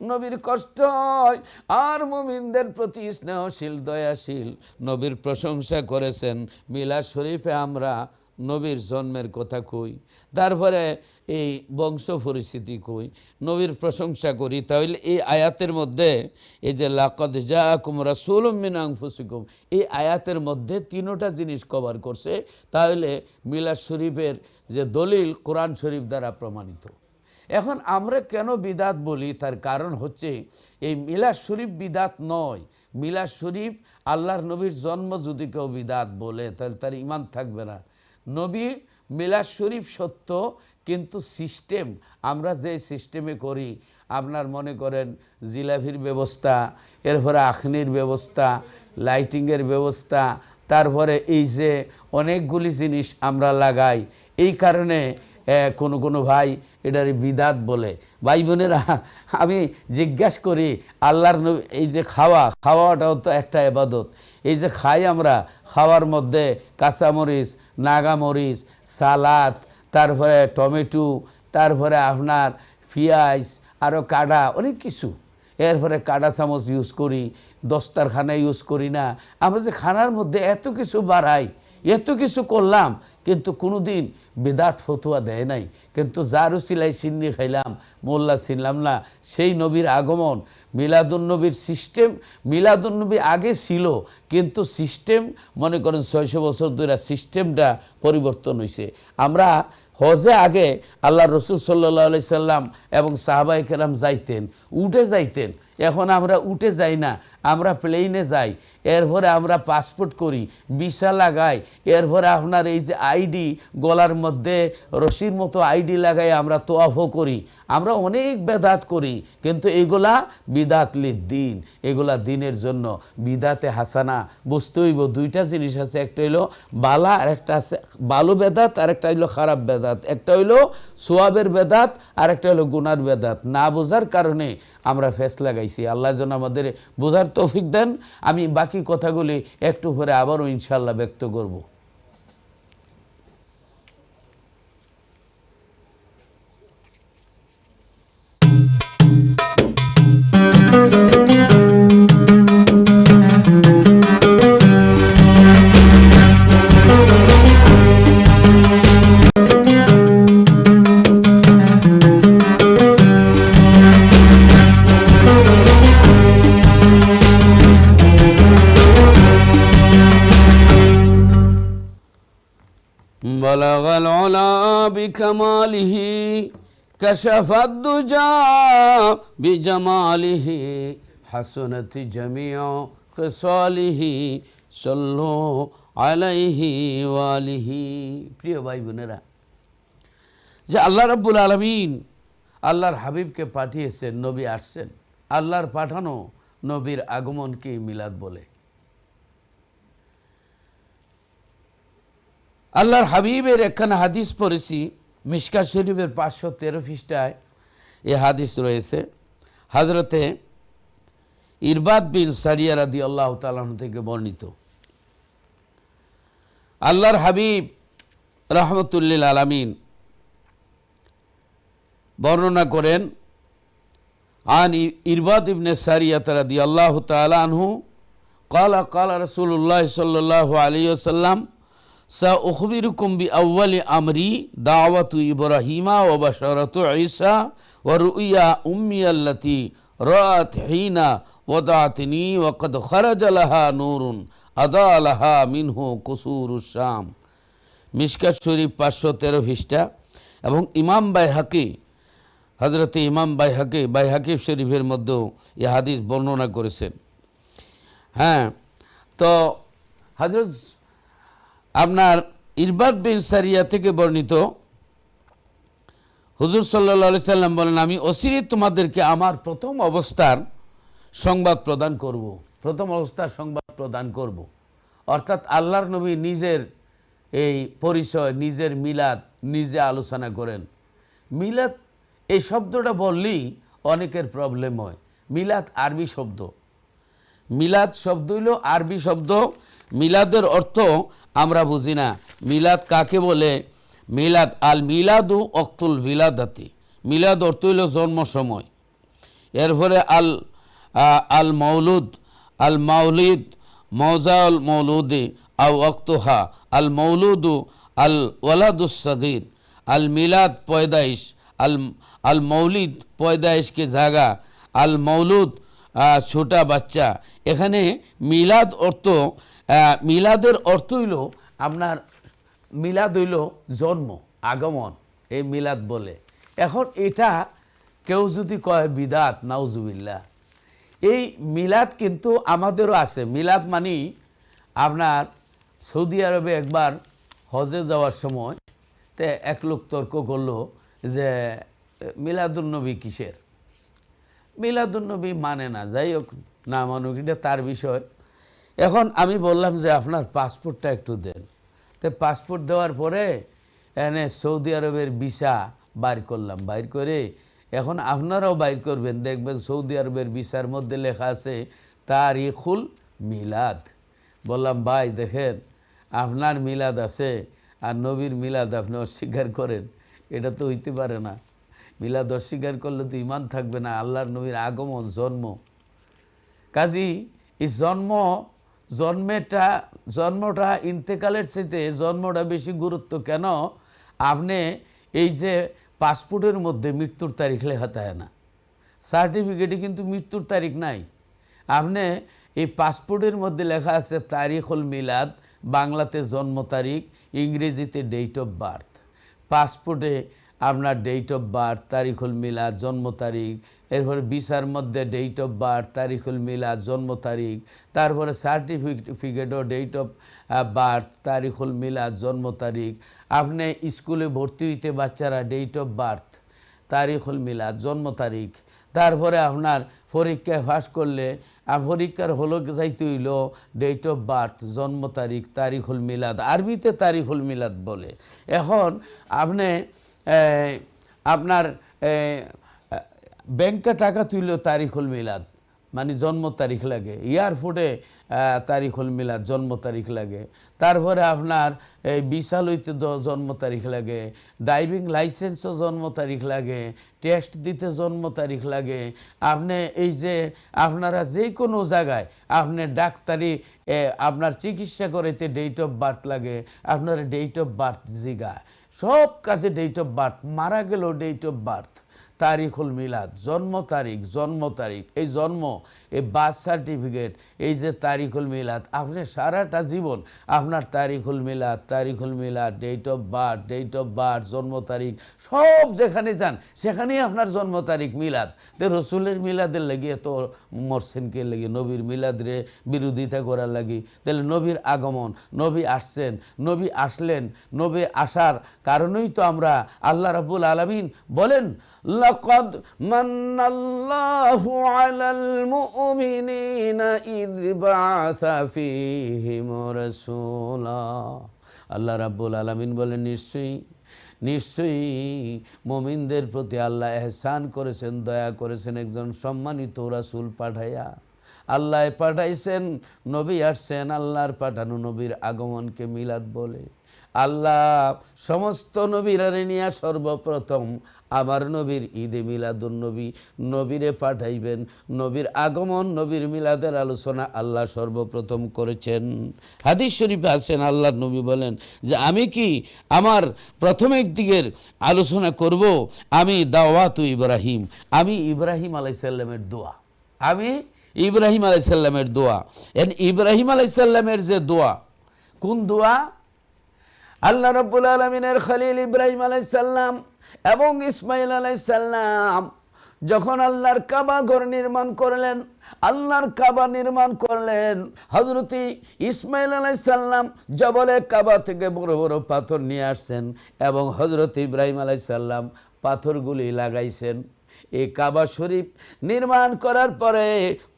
নবীর কষ্ট হয়। আর মুমিনদের প্রতি স্নেহশীল দয়াশীল নবীর প্রশংসা করেছেন। মিলাদ শরীফে আমরা নবীর জন্মের কথা কই, তারপরে এই বংশ পরিস্থিতি কই, নবীর প্রশংসা করি। তাহলে এই আয়াতের মধ্যে এই যে লাকাদ জাআকুম রাসূলুম মিন আনফুসিকুম, এই আয়াতের মধ্যে তিনোটা জিনিস কভার করছে। তাহলে মিলাদ শরীফের যে দলিল কোরআন শরীফ দ্বারা প্রমাণিত। এখন আমরা কেন বিদাত বলি, তার কারণ হচ্ছে এই মিলাদ শরীফ বিদাত নয়। মিলাদ শরীফ আল্লাহর নবীর জন্ম যদি কেউ বিদাত বলে তাহলে তার ঈমান থাকবে না। নবীর মিলাদ শরীফ সত্য, কিন্তু সিস্টেম আমরা যে সিস্টেমে করি, আপনার মনে করেন জিলাপির ব্যবস্থা, এরপরে আখনির ব্যবস্থা, লাইটিংয়ের ব্যবস্থা, তারপরে এই যে অনেকগুলি জিনিস আমরা লাগাই, এই কারণে কোনো ভাই এটার বিদাত বলে। ভাই বোনেরা, আমি জিজ্ঞাসা করি আল্লাহর নবী এই যে খাওয়াটাও তো একটা ইবাদত। এই যে খাই আমরা, খাওয়ার মধ্যে কাঁচামরিচ, নাগামরিচ, সালাদ, তারপরে টমেটো, তারপরে আপনার পেঁয়াজ, আরও কাটা, অনেক কিছু। এরপরে কাটা চামচ ইউজ করি, দস্তারখানা ইউজ করি না। আমরা যে খানার মধ্যে এত কিছু বাড়াই, এত কিছু করলাম, কিন্তু কোনো দিন বেদাত ফতুয়া দেয় নাই। কিন্তু যার উসিলায় সিন্নি খাইলাম, মোল্লা ছিলাম না। সেই নবীর আগমন, মিলাদুন্নবীর সিস্টেম, মিলাদুন্নবী আগে ছিল, কিন্তু সিস্টেম মনে করেন 600 বছর ধরে সিস্টেমটা পরিবর্তন হয়েছে। আমরা হজে আগে আল্লাহ রসুল সাল্লাল্লাহু আলাইহি সাল্লাম এবং সাহাবায়ে কেরাম যাইতেন, উঠে যাইতেন। এখন আমরা উঠে যাই না, আমরা প্লেনে যাই। এরপরে আমরা পাসপোর্ট করি, ভিসা লাগাই, এরপরে আপনার এই যে আইডি গলার মধ্যে রশির মতো আইডি লাগাই আমরা তোয়াফও করি। আমরা অনেক বেদাত করি, কিন্তু এগুলা বিদাত লিদ্দিন, এগুলা দিনের জন্য। বিদাতে হাসানা বুঝতে হইব, দুইটা জিনিস আছে, একটা হইলো বালা আর একটা আছে ভালো বেদাত, আর একটা হইলো খারাপ বেদাত। একটা হইলো সোয়াবের বেদাত, আর একটা হইলো গুনার বেদাত। না বোঝার কারণে আমরা ফেস লাগাইছি। আল্লাহ যেন আমাদের বোঝার তৌফিক দেন। আমি বাকি কথাগুলি একটু পরে আবারও ইনশাআল্লাহ ব্যক্ত করব। بلغ العلا بكماله كشف الدجى بجماله حسنت جميع خصاله صلوا عليه وآله। প্রিয় ভাই বোনেরা, যে আল্লাহ রাব্বুল আলামিন আল্লাহর হাবিবকে পাঠিয়েছেন, নবী আসছেন, আল্লাহর পাঠানো নবীর আগমনকে মিলাদ বলে। আল্লাহর হাবিবের একখানা হাদিস পড়েছি, মিশকাত শরীফের 513 পৃষ্ঠায় এ হাদিস রয়েছে। হযরতে ইরবাদ বিন সারিয়া রাদিয়াল্লাহু তাআলা আনহু থেকে বর্ণিত। আল্লাহর হাবিব রাহমাতুল্লিল আলামিন বর্ণনা করেন, আন ইরবাদ ইবনে সারিয়া রাদিয়াল্লাহু তাআলা আনহু ক্বালা ক্বালা রাসূলুল্লাহ সাল্লাল্লাহু আলাইহি ওয়াসাল্লাম সাউখবিরুকুম বিআউয়ালি আমরি দাওয়াতু ইব্রাহিমা ওয়া বাশারাতু ঈসা ওয়া রুইয়া উম্মি আল্লাতী রাআত হিনা ওয়াদাতনি ওয়া ক্বাদ খারাজা লাহা নূরুন আদা লাহা মিনহু কুসুরুশ শাম। মিশকাত শরীফ 513 পৃষ্ঠা। এবং ইমাম বাইহাকি, হযরতে ইমাম বাইহাকি শরীফের মধ্যেও এই হাদিস বর্ণনা করেছেন। হ্যাঁ, তো হযরত আপনার ইরবাদ বিন সারিয়া থেকে বর্ণিত, হুজুর সাল্লাল্লাহু আলাইহি সাল্লাম বলেন, আমি অচিরেই তোমাদেরকে আমার প্রথম অবস্থার সংবাদ প্রদান করব। প্রথম অবস্থার সংবাদ প্রদান করব অর্থাৎ আল্লাহর নবী নিজের এই পরিচয়, নিজের মিলাদ নিজে আলোচনা করেন। মিলাদ এই শব্দটা বললেই অনেকের প্রবলেম হয়। মিলাদ আরবি শব্দ, মিলাদ শব্দ হইল আরবি শব্দ। মিলাদের অর্থ আমরা বুঝি না। মিলাদ কাকে বলে? মিলাদ আল মিলাদু অক্তুল বিলাদাতি, মিলাদ অর্থ হইল জন্ম সময়। এরপরে আল আল মৌলুদ, আল মাউলিদ মৌজাউল মৌলুদি আউ অক্তুহা, আল মৌলুদু আল ওয়ালাদুস সগীর, আল মিলাদ পয়দাইশ, আল মৌলিদ পয়দাইশ কে জায়গা, আল মৌলুদ ছোটা বাচ্চা। এখানে মিলাদ অর্থ, মিলাদের অর্থ হইল আপনার, মিলাদ হইল জন্ম, আগমন, এই মিলাদ বলে। এখন এটা কেউ যদি কয় বিদাত, নাউজুবিল্লাহ, এই মিলাদ কিন্তু আমাদেরও আছে। মিলাদ মানে আপনার সৌদি আরবে একবার হজে যাওয়ার সময় তে এক লোক তর্ক করলো যে মিলাদুন্নবী কিসের? মিলাদুন্নবী মানে না, যাই হোক না মানুক, এটা তার বিষয়। এখন আমি বললাম যে আপনার পাসপোর্টটা একটু দেন। তো পাসপোর্ট দেওয়ার পরে এনে সৌদি আরবের ভিসা বাইর করলাম। বাইর করে এখন আপনারাও বাইর করবেন, দেখবেন সৌদি আরবের ভিসার মধ্যে লেখা আছে তারিখুল মিলাদ। বললাম ভাই দেখেন, আপনার মিলাদ আছে আর নবীর মিলাদ আপনি অস্বীকার করেন, এটা তো হইতে পারে না। মিলাদ অস্বীকার করলে তো ইমান থাকবে না। আল্লাহর নবীর আগমন, জন্ম, কাজী এই জন্মটা ইন্তেকালের সাথে জন্মটা বেশি গুরুত্ব কেন? আপনি এই যে পাসপোর্টের মধ্যে মৃত্যুর তারিখ লেখা থাকে না, সার্টিফিকেটে কিন্তু মৃত্যুর তারিখ নাই। আপনি এই পাসপোর্টের মধ্যে লেখা আছে তারিখুল মিলাদ, বাংলাতে জন্ম তারিখ, ইংরেজিতে ডেট অফ বার্থ। পাসপোর্টে আপনার ডেট অফ বার্থ, তারিখুল মিলাদ, জন্ম তারিখ। এরপরে ভিসার মধ্যে ডেট অফ বার্থ, তারিখুল মিলাদ, জন্ম তারিখ। তারপরে সার্টিফিকেটও ডেট অফ বার্থ, তারিখুল মিলাদ, জন্ম তারিখ। আপনি স্কুলে ভর্তি হইতে বাচ্চারা ডেট অফ বার্থ, তারিখুল মিলাদ, জন্ম তারিখ। তারপরে আপনার পরীক্ষায় পাস করলে পরীক্ষার হলো যাইতে হইল ডেট অফ বার্থ, জন্ম তারিখ, তারিখুল মিলাদ, আরবিতে তারিখুল মিলাদ বলে। এখন আপনি আপনার ব্যাংকে টাকা তুললেও তারিখুল মিলাদ মানে জন্ম তারিখ লাগে। এয়ারপোর্টে তারিখুল মিলাদ, জন্ম তারিখ লাগে। তারপরে আপনার এই ভিসা লইতে জন্ম তারিখ লাগে, ড্রাইভিং লাইসেন্সও জন্ম তারিখ লাগে, টেস্ট দিতে জন্ম তারিখ লাগে। আপনি এই যে আপনারা যে কোনো জায়গায় আপনি ডাক্তারি আপনার চিকিৎসা করাইতে ডেট অফ বার্থ লাগে, আপনার ডেট অফ বার্থ জিগা, সব কাজে ডেট অফ বার্থ, মারা গেলেও ডেট অফ বার্থ, তারিখুল মিলাদ, জন্ম তারিখ, এই জন্ম, এই বার্থ সার্টিফিকেট, এই যে তারিখুল মিলাদ, আপনি সারাটা জীবন আপনার তারিখুল মিলাদ, ডেট অফ বার্থ, জন্ম তারিখ, সব যেখানে যান সেখানেই আপনার জন্ম তারিখ মিলাদ। তো রসুলের মিলাদের লাগিয়ে তো মরসেনকে লেগে নবীর মিলাদরে বিরোধিতা করার লাগি। তাহলে নবীর আগমন, নবী আসছেন, নবী আসলেন, নবী আসার কারণেই তো আমরা আল্লাহ রাব্বুল আলামিন বলেন লাকাদ মান্নাল্লাহু আলাল মুমিনিনা ইয বাআসা ফীহিম রাসূলা। আল্লাহ রাব্বুল আলামিন বলেন নিশ্চয়ই মুমিনদের প্রতি আল্লাহ এহসান করেছেন, দয়া করেছেন, একজন সম্মানিত রাসূল পাঠাইয়া। আল্লাহ পাঠাইছেন, নবী আসছেন, আল্লাহর পাঠানো নবীর আগমনকে মিলাদ বলে। আল্লাহ সমস্ত নবীরারে নিয়ে সর্বপ্রথম আমার নবীর ঈদে মিলাদুন্নবী, নবীরে পাঠাইবেন। নবীর আগমন, নবীর মিলাদের আলোচনা আল্লাহ সর্বপ্রথম করেছেন। হাদিস শরীফে আছেন আল্লাহর নবী বলেন যে আমি কি আমার প্রথমের দিকের আলোচনা করব, আমি দাওয়াতু ইব্রাহিম, আমি ইব্রাহিম আলাইহিস সালামের দোয়া, আমি ইব্রাহিম আলাইহিস সালামের দোয়া। ইব্রাহিম আলাইহিস সালামের যে দোয়া, কোন দোয়া? আল্লাহ রাব্বুল আলামিনের খলিল ইব্রাহিম আলাইহিস সালাম এবং ইসমাইল আলাইহিস সালাম যখন আল্লাহর কাবা ঘর নির্মাণ করলেন, আল্লাহর কাবা নির্মাণ করলেন, হযরত ইসমাইল আলাইহিস সালাম জবলে কাবা থেকে বড় বড় পাথর নিয়ে আসছেন এবং হযরত ইব্রাহিম আলাইহিস সালাম পাথরগুলি লাগাইছেন। এই কাবা শরীফ নির্মাণ করার পরে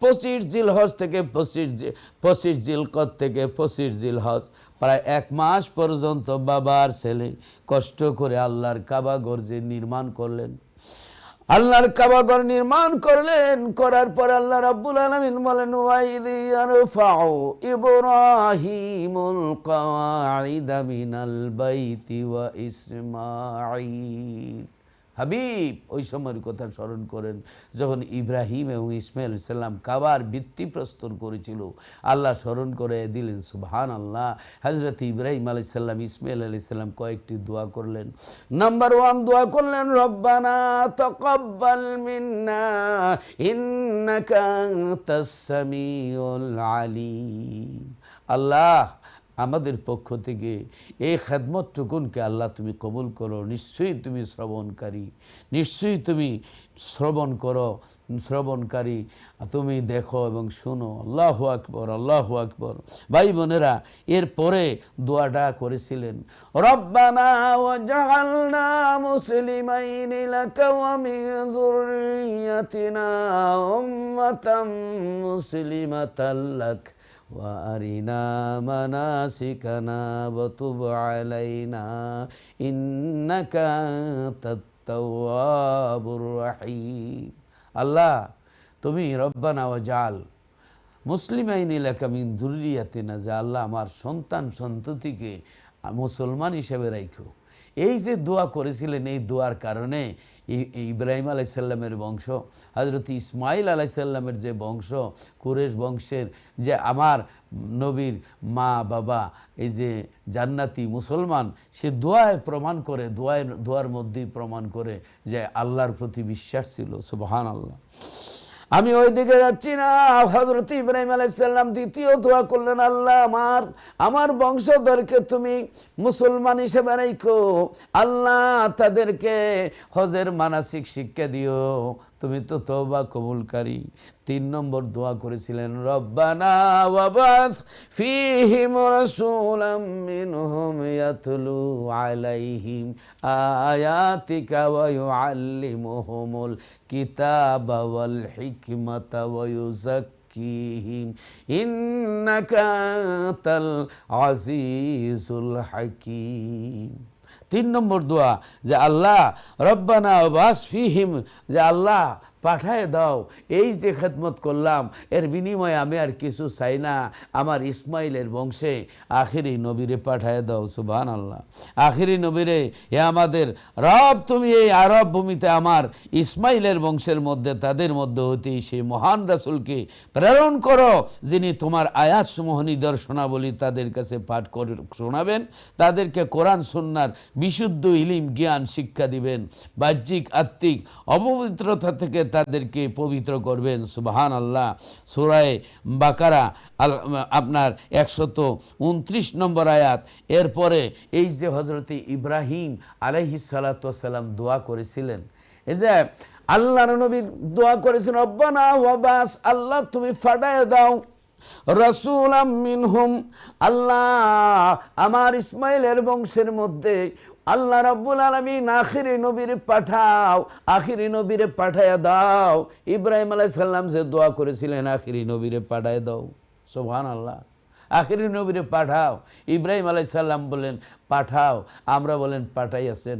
25 জিলহজ থেকে 25 জিলকদ থেকে 25 জিলহজ প্রায় 1 মাস পর্যন্ত বাবার ছেলে কষ্ট করে আল্লাহর কাবা ঘর যে নির্মাণ করলেন। আল্লাহর কাবাঘর নির্মাণ করলেন। করার পর আল্লাহ রাব্বুল আলামিন বলেন, ওয়াইদ ইয়ারফাউ ইব্রাহিমুল কওয়াইদা মিনাল বাইতি ওয়া ইসমাঈল। হাবিব, ওই সময়ের কথা স্মরণ করেন যখন ইব্রাহিম এবং ইসমাইল সাল্লাম কাবার ভিত্তি প্রস্তর করেছিল। আল্লাহ স্মরণ করে দিলেন। সুবহানাল্লাহ। হযরত ইব্রাহিম আলাইহিস সালাম, ইসমাইল আলাইহিস সালাম কয়েকটি দোয়া করলেন। নাম্বার 1 দোয়া করলেন, রব্বানা তাকাব্বাল মিন্না ইন্নাকা আনতাস সামিউল আলিম। আল্লাহ, আমাদের পক্ষ থেকে এই খেদমতটুকুনকে আল্লাহ তুমি কবুল করো। নিশ্চয়ই তুমি শ্রবণকারী, নিশ্চয়ই তুমি শ্রবণকারী, তুমি দেখো এবং শুনো। আল্লাহু আকবার, আল্লাহু আকবার। ভাই বোনেরা, এরপরে দোয়াটা করেছিলেন, রব্বানা ওয়াজআলনা মুসলিমাইনি লাকা ওয়া মিন যুররিয়্যাতিনা উম্মাতাম মুসলিমাতাল লাক ওয়া আরিনা মানাসিকানা ওয়া তুব আলাইনা ইন্নাকা আনতাত তাওয়াবুর রহিম। আল্লাহ, তুমি রব্বানা ওয়াজআল মুসলিমাইনি লাকা মিন যুররিয়াতিনা, যে আল্লাহ আমার সন্তান সন্ততিকে মুসলমান হিসেবে রাখো। এই যে দোয়া করেছিলেন, এই দোয়ার কারণে ইব্রাহিম আলাইহিস সালামের বংশ, হযরত ইসমাইল আলাইহিস সালামের যে বংশ, কুরেশ বংশের যে আমার নবীর মা বাবা এই যে জান্নাতি মুসলমান, সে দোয়ায় প্রমাণ করে, দোয়ার মধ্যেই প্রমাণ করে যে আল্লাহর প্রতি বিশ্বাস ছিল। সুবহানাল্লাহ। আমি ওই দিকে যাচ্ছি না। হযরত ইব্রাহিম আলাইহিস সালাম দ্বিতীয় দোয়া করলেন, আল্লাহ আমার বংশধরকে তুমি মুসলমান হিসেবে রাখো। আল্লাহ তাদেরকে হজের মানাসিক শিক্ষা দিও, তুমি তো তওবা কবুলকারী। 3 নম্বর দোয়া করেছিলেন, রব্বানা ওয়াবাস ফীহিম রাসূলাম মিনহুম ইয়াতলু আলাইহিম আয়াতিকা ওয়া ইউআল্লিমুহুমুল কিতাবা ওয়াল হিকমাতা ওয়া ইউযাক্কিহিম ইন্নাকা আনতাল আজিজুল হাকীম। 3 নম্বর দোয়া, যে আল্লাহ রব্বানা ওয়াবাস ফীহিম, যে আল্লাহ পাঠায় দাও। এই যে খেদমত করলাম, এর বিনিময়ে আমি আর কিছু চাই না। আমার ইসমাইলের বংশে আখিরি নবীরে পাঠায় দাও। সুবহানাল্লাহ। আখিরি নবীরে, এ আমাদের রব, তুমি এই আরব ভূমিতে আমার ইসমাইলের বংশের মধ্যে, তাদের মধ্যে হতেই সেই মহান রাসূলকে প্রেরণ করো, যিনি তোমার আয়াতসমূহ নিদর্শনাবলী তাদের কাছে পাঠ করে শোনাবেন, তাদেরকে কোরআন সুন্নাহর বিশুদ্ধ ইলম জ্ঞান শিক্ষা দিবেন, বাহ্যিক আত্মিক অপবিত্রতা থেকে তাদেরকে পবিত্র করবেন। সুবহানাল্লাহ। সূরা বাকারা আপনার 129 নম্বর আয়াত। এরপরে এই যে হযরত ইব্রাহিম আলাইহিস সালাতু ওয়াস সালাম দোয়া করেছিলেন, এই যে আল্লাহর নবী দোয়া করেছেন, রব্বানা ওয়াবাস, আল্লাহ তুমি ফাটায় দাও রাসূলাম মিনহুম, আল্লাহ আমার ইসমাইলের বংশের মধ্যে আল্লাহ রাব্বুল আলামিন আখিরি নবীরে পাঠাও, আখিরি নবীরে পাঠায়া দাও। ইব্রাহিম আলাইহিস সালাম যে দোয়া করেছিলেন, আখিরি নবীরে পাঠায় দাও। সুবহানাল্লাহ। আখিরি নবীরে পাঠাও। ইব্রাহিম আলাইহিস সালাম বলেন পাঠাও, আমরা বলেন পাঠাইয়াছেন।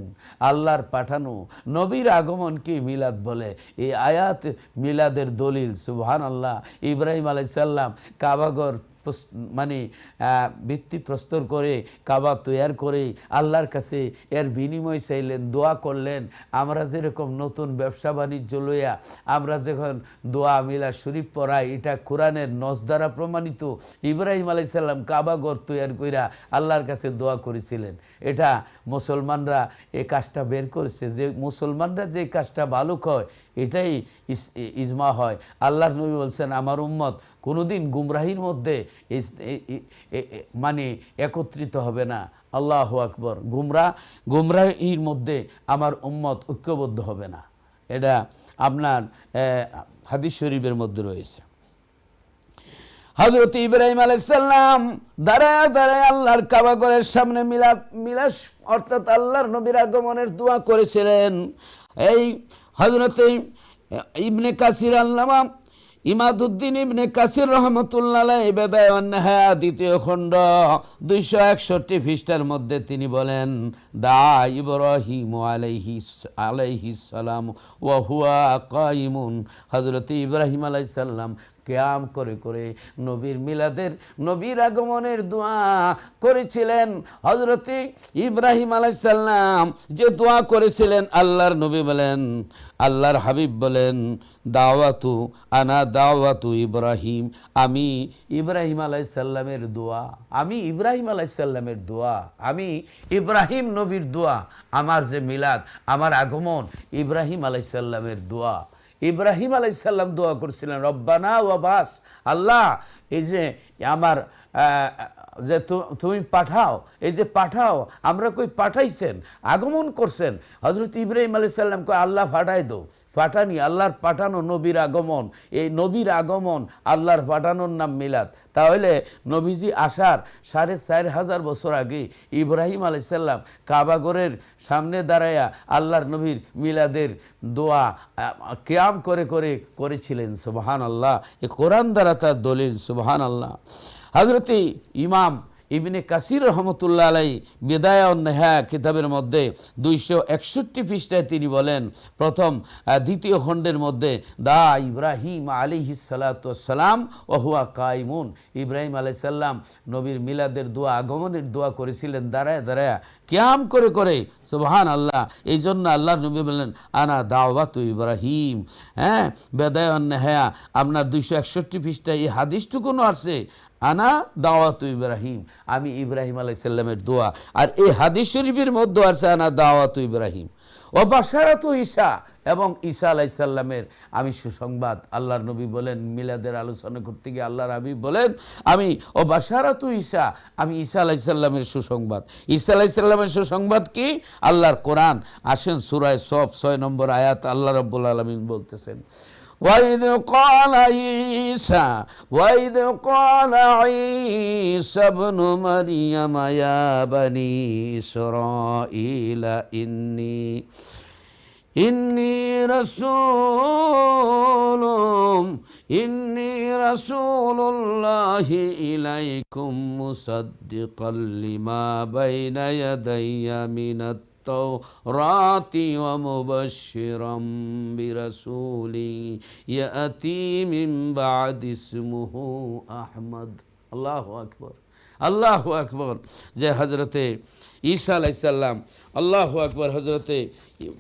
আল্লাহর পাঠানো নবীর আগমনকে মিলাদ বলে। এই আয়াত মিলাদের দলিল। সুবহানাল্লাহ। ইব্রাহিম আলাইহিস সালাম কাবাঘর মানে ভিত্তি প্রস্তর করে, কাবা তৈয়ার করে আল্লাহর কাছে এর বিনিময় চাইলেন, দোয়া করলেন। আমরা যেরকম নতুন ব্যবসা বাণিজ্য লইয়া আমরা যখন দোয়া মিলা শরীফ পড়াই, এটা কোরআনের নস দ্বারা প্রমাণিত। ইব্রাহিম আলাইহিস সালাম কাবাঘর তৈয়ার কইরা আল্লাহর কাছে দোয়া করেছিলেন। এটা মুসলমানরা এই কাজটা বের করেছে, যে মুসলমানরা যে কাজটা ভালো হয় এটাই ইজমা হয়। আল্লাহর নবী বলছেন, আমার উম্মত কোনোদিন গুমরাহির মধ্যে মানে একত্রিত হবে না। আল্লাহু আকবার। গুমরাহির মধ্যে আমার উম্মত ঐক্যবদ্ধ হবে না। এটা আপনার হাদিস শরীফের মধ্যে রয়েছে। হযরত ইব্রাহিম আলাইহিস সালাম দাঁড়ায় দাঁড়ায় আল্লাহর কাবাঘরের সামনে মিলাদ অর্থাৎ আল্লাহর নবীর আগমনের দোয়া করেছিলেন। এই হযরত ইবনে কাসির আল্লামা ইমাদুদ্দিন ইবনে কাসির রহমতুল্লাহ আলাইহি বিদায় ওয়ান নিহায়া দ্বিতীয় খণ্ড 261 পৃষ্ঠার মধ্যে তিনি বলেন, দা ইব্রাহিম আলাইহিস সালাম ওয়া হুয়া কাইমুন, হযরত ইব্রাহিম আলাইহিস সালাম কিয়াম করে করে নবীর আগমনের দোয়া করেছিলেন। হযরত ইব্রাহিম আলাইহিস সালাম যে দোয়া করেছিলেন, আল্লাহর নবী বলেন, আল্লাহর হাবিব বলেন, দাওয়াতু ইব্রাহিম, আমি ইব্রাহিম আলাইহিস সালামের দোয়া, আমি ইব্রাহিম নবীর দোয়া, আমার যে মিলাদ, আমার আগমন ইব্রাহিম আলাইহিস সালামের দোয়া। ইব্রাহিম আলাইহিস সালাম দোয়া করেছিলেন, রব্বানা ওয়া বাস, আল্লাহ এই যে আমার যে তুমি পাঠাও, এই যে পাঠাও, আমরা কই পাঠাইছেন, আগমন করছেন। হযরত ইব্রাহিম আলাইহিস সালাম কয়, আল্লাহ পাঠাই দো, পাঠানি, আল্লাহর পাঠানো নবীর আগমন, এই নবীর আগমন আল্লাহর পাঠানোর নাম মিলাদ। তাহলে নবীজি আসার 4500 বছর আগে ইব্রাহিম আলাইহিস সালাম কাবাঘরের সামনে দাঁড়ায়া আল্লাহর নবীর মিলাদের দোয়া কিয়াম করে করে করেছিলেন। সুবহানাল্লাহ, এই কোরআন দ্বারা তার দলিল। সুবহানাল্লাহ। হযরত ইমাম ইবনে কাসির রহমতুল্লাহ আলাইহি বিদায়া ওয়ান নিহায়া কিতাবের মধ্যে 261 পৃষ্ঠায় তিনি বলেন, দ্বিতীয় খণ্ডের মধ্যে, দা ইব্রাহিম আলাইহিস সালাতু ওয়াস সালাম ওয়া হুয়া কাইমুন, ইব্রাহিম আলাইহিস সালাম নবীর মিলাদের দোয়া, আগমনের দোয়া করেছিলেন দাঁড়ায় দাঁড়ায়, কিয়াম করে করে। সুবহানাল্লাহ। এই জন্য আল্লাহর নবী বললেন, আনা দাওয়াতু ইব্রাহিম। হ্যাঁ, বিদায়া ওয়ান নিহায়া আপনার 261 পৃষ্ঠায় এই হাদিসটুকুনও আসছে, আনা দাওয়াতু ইব্রাহিম, আমি ইব্রাহিম আলাইহিস সালামের দোয়া। আর এই হাদিস শরীফের মধ্যে আছে আনা দাওয়াতু ইব্রাহিম ও বাশারাতু ঈসা, এবং ঈসা আলাইহিস সালামের আমি সুসংবাদ। আল্লাহর নবী বলেন, মিলাদের আলোচনা করতে গিয়ে আল্লাহর হাবিব বলেন, আমি ও বাশারাতু ঈসা, আমি ঈসা আলাইহিস সালামের সুসংবাদ। ঈসা আলাইহিস সালামের সুসংবাদ কি? আল্লাহর কোরআন। আসেন সূরা সফ 6 নম্বর আয়াত, আল্লাহ রাব্বুল আলামিন বলতেছেন, وَإِذْ قَالَ عِيسَى ابْنُ مَرْيَمَ يَا بَنِي إِسْرَائِيلَ إِنِّي رَسُولُ اللَّهِ إِلَيْكُمْ مُصَدِّقًا لِمَا بَيْنَ يَدَيَّ مِنَ التوراة ومبشرا برسول يأتي من بعد اسمه أحمد। الله أكبر، আল্লাহ আকবর। যে হজরতে ঈসা আলাইহিস সালাম, আল্লাহ আকবর, হজরতে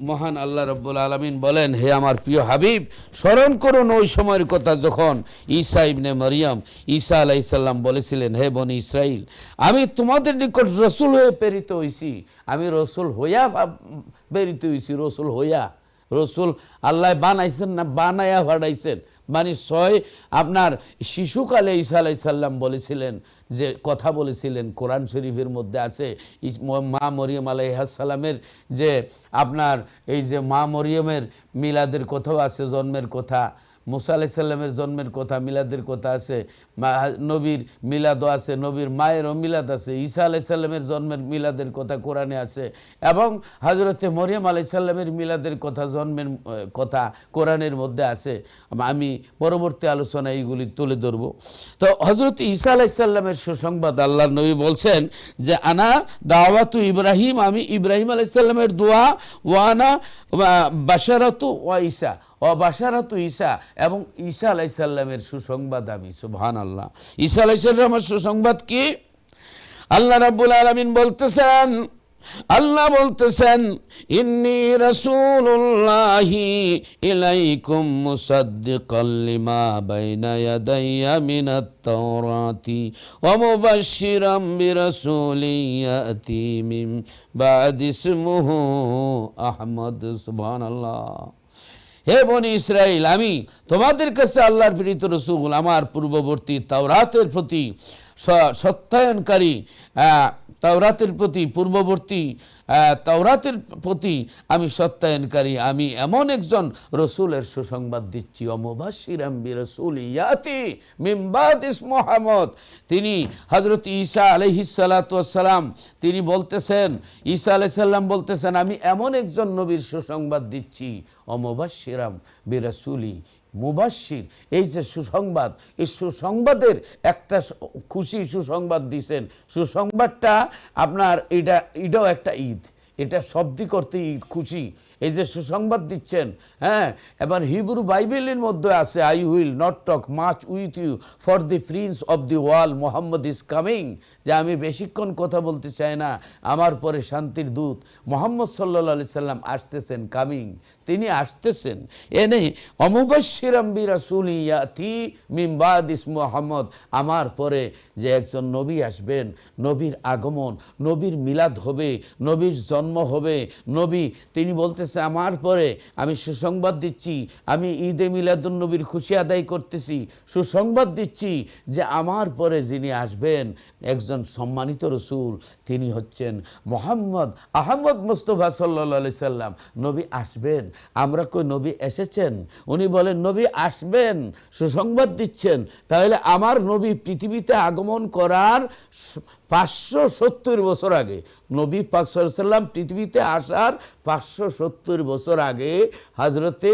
মহান আল্লাহ রব্বুল আলামিন বলেন, হে আমার প্রিয় হাবিব, স্মরণ করুন ওই সময়ের কথা যখন ঈসা ইবনে মরিয়ম, ঈসা আলাইহিস সালাম বলেছিলেন, হে বনি ইসরাইল, আমি তোমাদের নিকট রসুল হয়ে প্রেরিত হইছি। আমি রসুল হইয়া প্রেরিত হইছি, রসুল আল্লাহ বানাইছেন না, বানায়া পাঠাইছেন। মানে আপনার শিশুকালে ঈসা আলাইহিস সালাম বলেছিলেন, যে কথা বলেছিলেন, কোরআন শরীফের মধ্যে আছে, মা মরিয়ম আলাইহিস সালামের যে আপনার এই যে মা মরিয়মের মিলাদের কথাও আছে, জন্মের কথা, মুসা আলাইহিস সালামের জন্মের কথা, মিলাদের কথা আছে, নবীর মিলাদও আছে, নবীর মায়েরও মিলাদ আছে, ঈসা আলাইহিস সালামের জন্মের মিলাদের কথা কোরআনে আছে, এবং হযরতে মরিয়ম আলাইহিস সালামের মিলাদের কথা, জন্মের কথা কোরআনের মধ্যে আছে। আমি পরবর্তী আলোচনায় এইগুলি তুলে ধরব। তো হযরতে ঈসা আলাইহিস সালামের সুসংবাদ, আল্লাহর নবী বলছেন যে, আনা দাওয়াতু ইব্রাহিম, আমি ইব্রাহিম আলাইহিস সালামের দোয়া, ওয়ানা বাশারাতু ওয়া ঈসা, ও বাশারাতু ঈসা, এবং ঈসা আলাইহিস সালামের সুসংবাদ আমি। সুবহানাল্লাহ। ঈসা আলাইহিস সালামের সুসংবাদ কি? আল্লাহ রাব্বুল আলামিন বলতেছেন, ইন্নী রাসূলুল্লাহি ইলাইকুম মুসাদ্দিকাল লিমা বাইনা ইয়াদাইয়া মিনাত তাওরাতি ওয়া মুবাশশিরাম বিরাসূলিন ইয়াতি মিন বাদি ইসমুহু আহমদ। সুবহানাল্লাহ। হে বনি ইসরাইল, আমি তোমাদের কাছে আল্লাহর প্রেরিত রাসূল, আমার পূর্ববর্তী তাওরাতের প্রতি সত্যায়নকারী, তাওরাতের প্রতি, পূর্ববর্তী তাওরাতের প্রতি আমি সত্যায়নকারী, আমি এমন একজন রসুলের সুসংবাদ দিচ্ছি। মুবাশশিরাম বিরাসূলিন ইয়াতি মিন বাদি ইসমুহু আহমদ। তিনি হযরত ঈসা আলাইহিস সালাতু ওয়াস সালাম, তিনি বলতেছেন, ঈসা আলাইহিস সালাম বলতেছেন, আমি এমন একজন নবীর সুসংবাদ দিচ্ছি, মুবাশশিরাম বিরাসূলিন মুবাশশির, এই যে সুসংবাদ, এই সুসংবাদের একটা খুশি সুসংবাদ দিছেন। সুসংবাদটা আপনার এটাও একটা ঈদ, এটা শব্দি করতে ঈদ, খুশি। এই যে সুসংবাদ দিচ্ছেন, হ্যাঁ। এবার হিব্রু বাইবেলের মধ্যে আছে, I will not talk much with you for the prince of the world Muhammad is coming, যে আমি বেশিক্ষণ কথা বলতে চাই না, আমার পরে শান্তির দূত মোহাম্মদ সাল্লাল্লাহু আলাইহি সাল্লাম আসতেছেন, কামিং, তিনি আসতেছেন। এনে অমুবাশশিরাম বিরাসূলি ইয়াতি মিন বাদি ইসমুহু মুহাম্মদ, আমার পরে যে একজন নবী আসবেন, নবীর আগমন, নবীর মিলাদ হবে, নবীর জন্ম হবে, নবী তিনি বলতে আমার পরে আমি সুসংবাদ দিচ্ছি, আমি ঈদে মিলাদুন নবীর খুশি আদায় করতেছি, সুসংবাদ দিচ্ছি যে আমার পরে যিনি আসবেন একজন সম্মানিত রসুল, তিনি হচ্ছেন মোহাম্মদ আহমদ মুস্তফা সাল্লাল্লাহু আলাইহি সাল্লাম। নবী আসবেন। আমরা কই নবী এসেছেন? উনি বলেন নবী আসবেন, সুসংবাদ দিচ্ছেন। তাহলে আমার নবী পৃথিবীতে আগমন করার 570 বছর আগে, নবী পাক সাল্লাল্লাহু আলাইহি সাল্লাম পৃথিবীতে আসার 570 বছর আগে হযরতে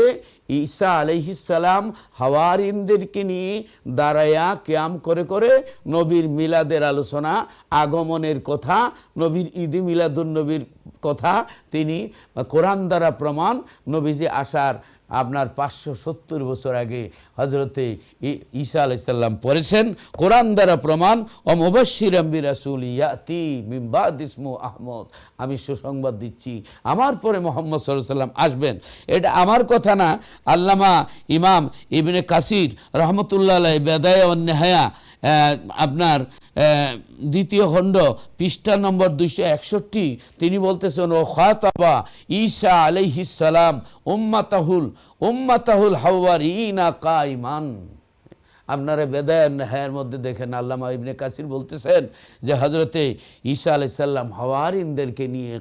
ঈসা আলাইহিস সালাম হাওয়ারিনদেরকে নিয়ে দাঁড়ায়া কিয়াম করে করে নবীর মিলাদের আলোচনা, আগমনের কথা, নবীর ঈদে মিলাদুন নবীর কথা তিনি কোরআন দ্বারা প্রমাণ, নবীজি আসার আপনার 570 বছর আগে হযরতে ঈসা আলাইহিস সালাম পড়েছেন, কোরআন দ্বারা প্রমাণ। ও মুবাশশিরাম বিরাসূলি ইয়াতি মিন বাদি ইসমুহু আহমদ, আমি সুসংবাদ দিচ্ছি আমার পরে মুহাম্মদ সাল্লাল্লাহু আলাইহি সাল্লাম আসবেন। এটা আমার কথা না, আল্লামা ইমাম ইবনে কাসির রহমতুল্লাহ আলাইহি বেদায়া ওয়ান নেহায়া আপনার দ্বিতীয় খণ্ড পৃষ্ঠা নম্বর 261 তিনি বলতেছেন, ও খাতাবা ঈসা আলাইহিস সালাম উম্মাতাহুল হাওয়ারিনা কাইমান। আপনারা বেদায়া নেহায়ার মধ্যে দেখেন আল্লামা ইবনে কাসির বলতেছেন যে হযরতে ঈসা আলাইহিস সালাম হাওয়ারিনদেরকে নিয়ে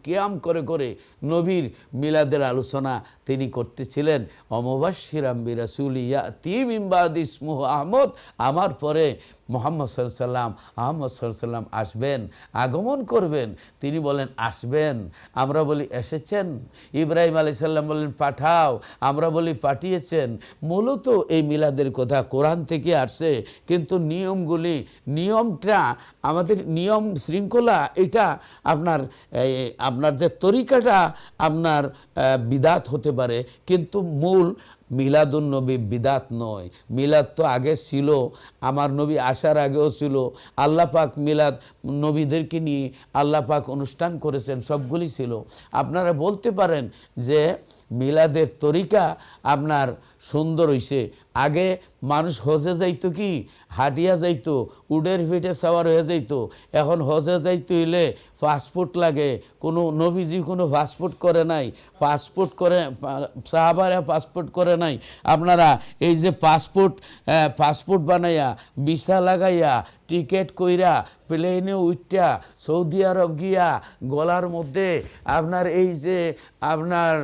কিয়াম করে করে নবীর মিলাদের আলোচনা তিনি করতেছিলেন। অমুবাশশিরাম বিরাসূলি ইয়াতি মিন বাদি ইসমুহু আহমদ, আমার পরে মুহাম্মদ সাল্লাল্লাহু আলাইহি সাল্লাম, আহমদ সাল্লাল্লাহু আলাইহি সাল্লাম আসবেন, আগমন করবেন। তিনি বলেন আসবেন, আমরা বলি এসেছেন। ইব্রাহিম আলাইহিস সালাম বলেন পাঠাও, আমরা বলি পাঠিয়েছেন। মূলত এই মিলাদের কথা কোরআন থেকে আসছে, কিন্তু নিয়মটা আমাদের নিয়ম শৃঙ্খলা, এটা আপনার যে তরিকাটা আপনার বিদাত হতে পারে, কিন্তু মূল মিলাদুন নবী বিদাত নয়। মিলাদ তো আগে ছিল, আমার নবী আসার আগেও ছিল। আল্লাহ পাক মিলাদ নবীদেরকে নিয়ে আল্লাহ পাক অনুষ্ঠান করেছেন, সবগুলি ছিল। আপনারা বলতে পারেন যে মিলাদের তরিকা আপনার সুন্দর হইছে। আগে মানুষ হজে যাইতো কি হাঁটিয়া যাইতো, উডের পিঠে সাওয়ার হয়ে যাইতো। এখন হজে যাইতে হইলে পাসপোর্ট লাগে। কোনো নবীজি কোনো পাসপোর্ট করে নাই, সাহাবারা পাসপোর্ট করে নাই। আপনারা এই যে পাসপোর্ট বানাইয়া, ভিসা লাগাইয়া, টিকিট কইরা, প্লেনে উঠা সৌদি আরব গিয়া গলার মধ্যে আপনার এই যে আপনার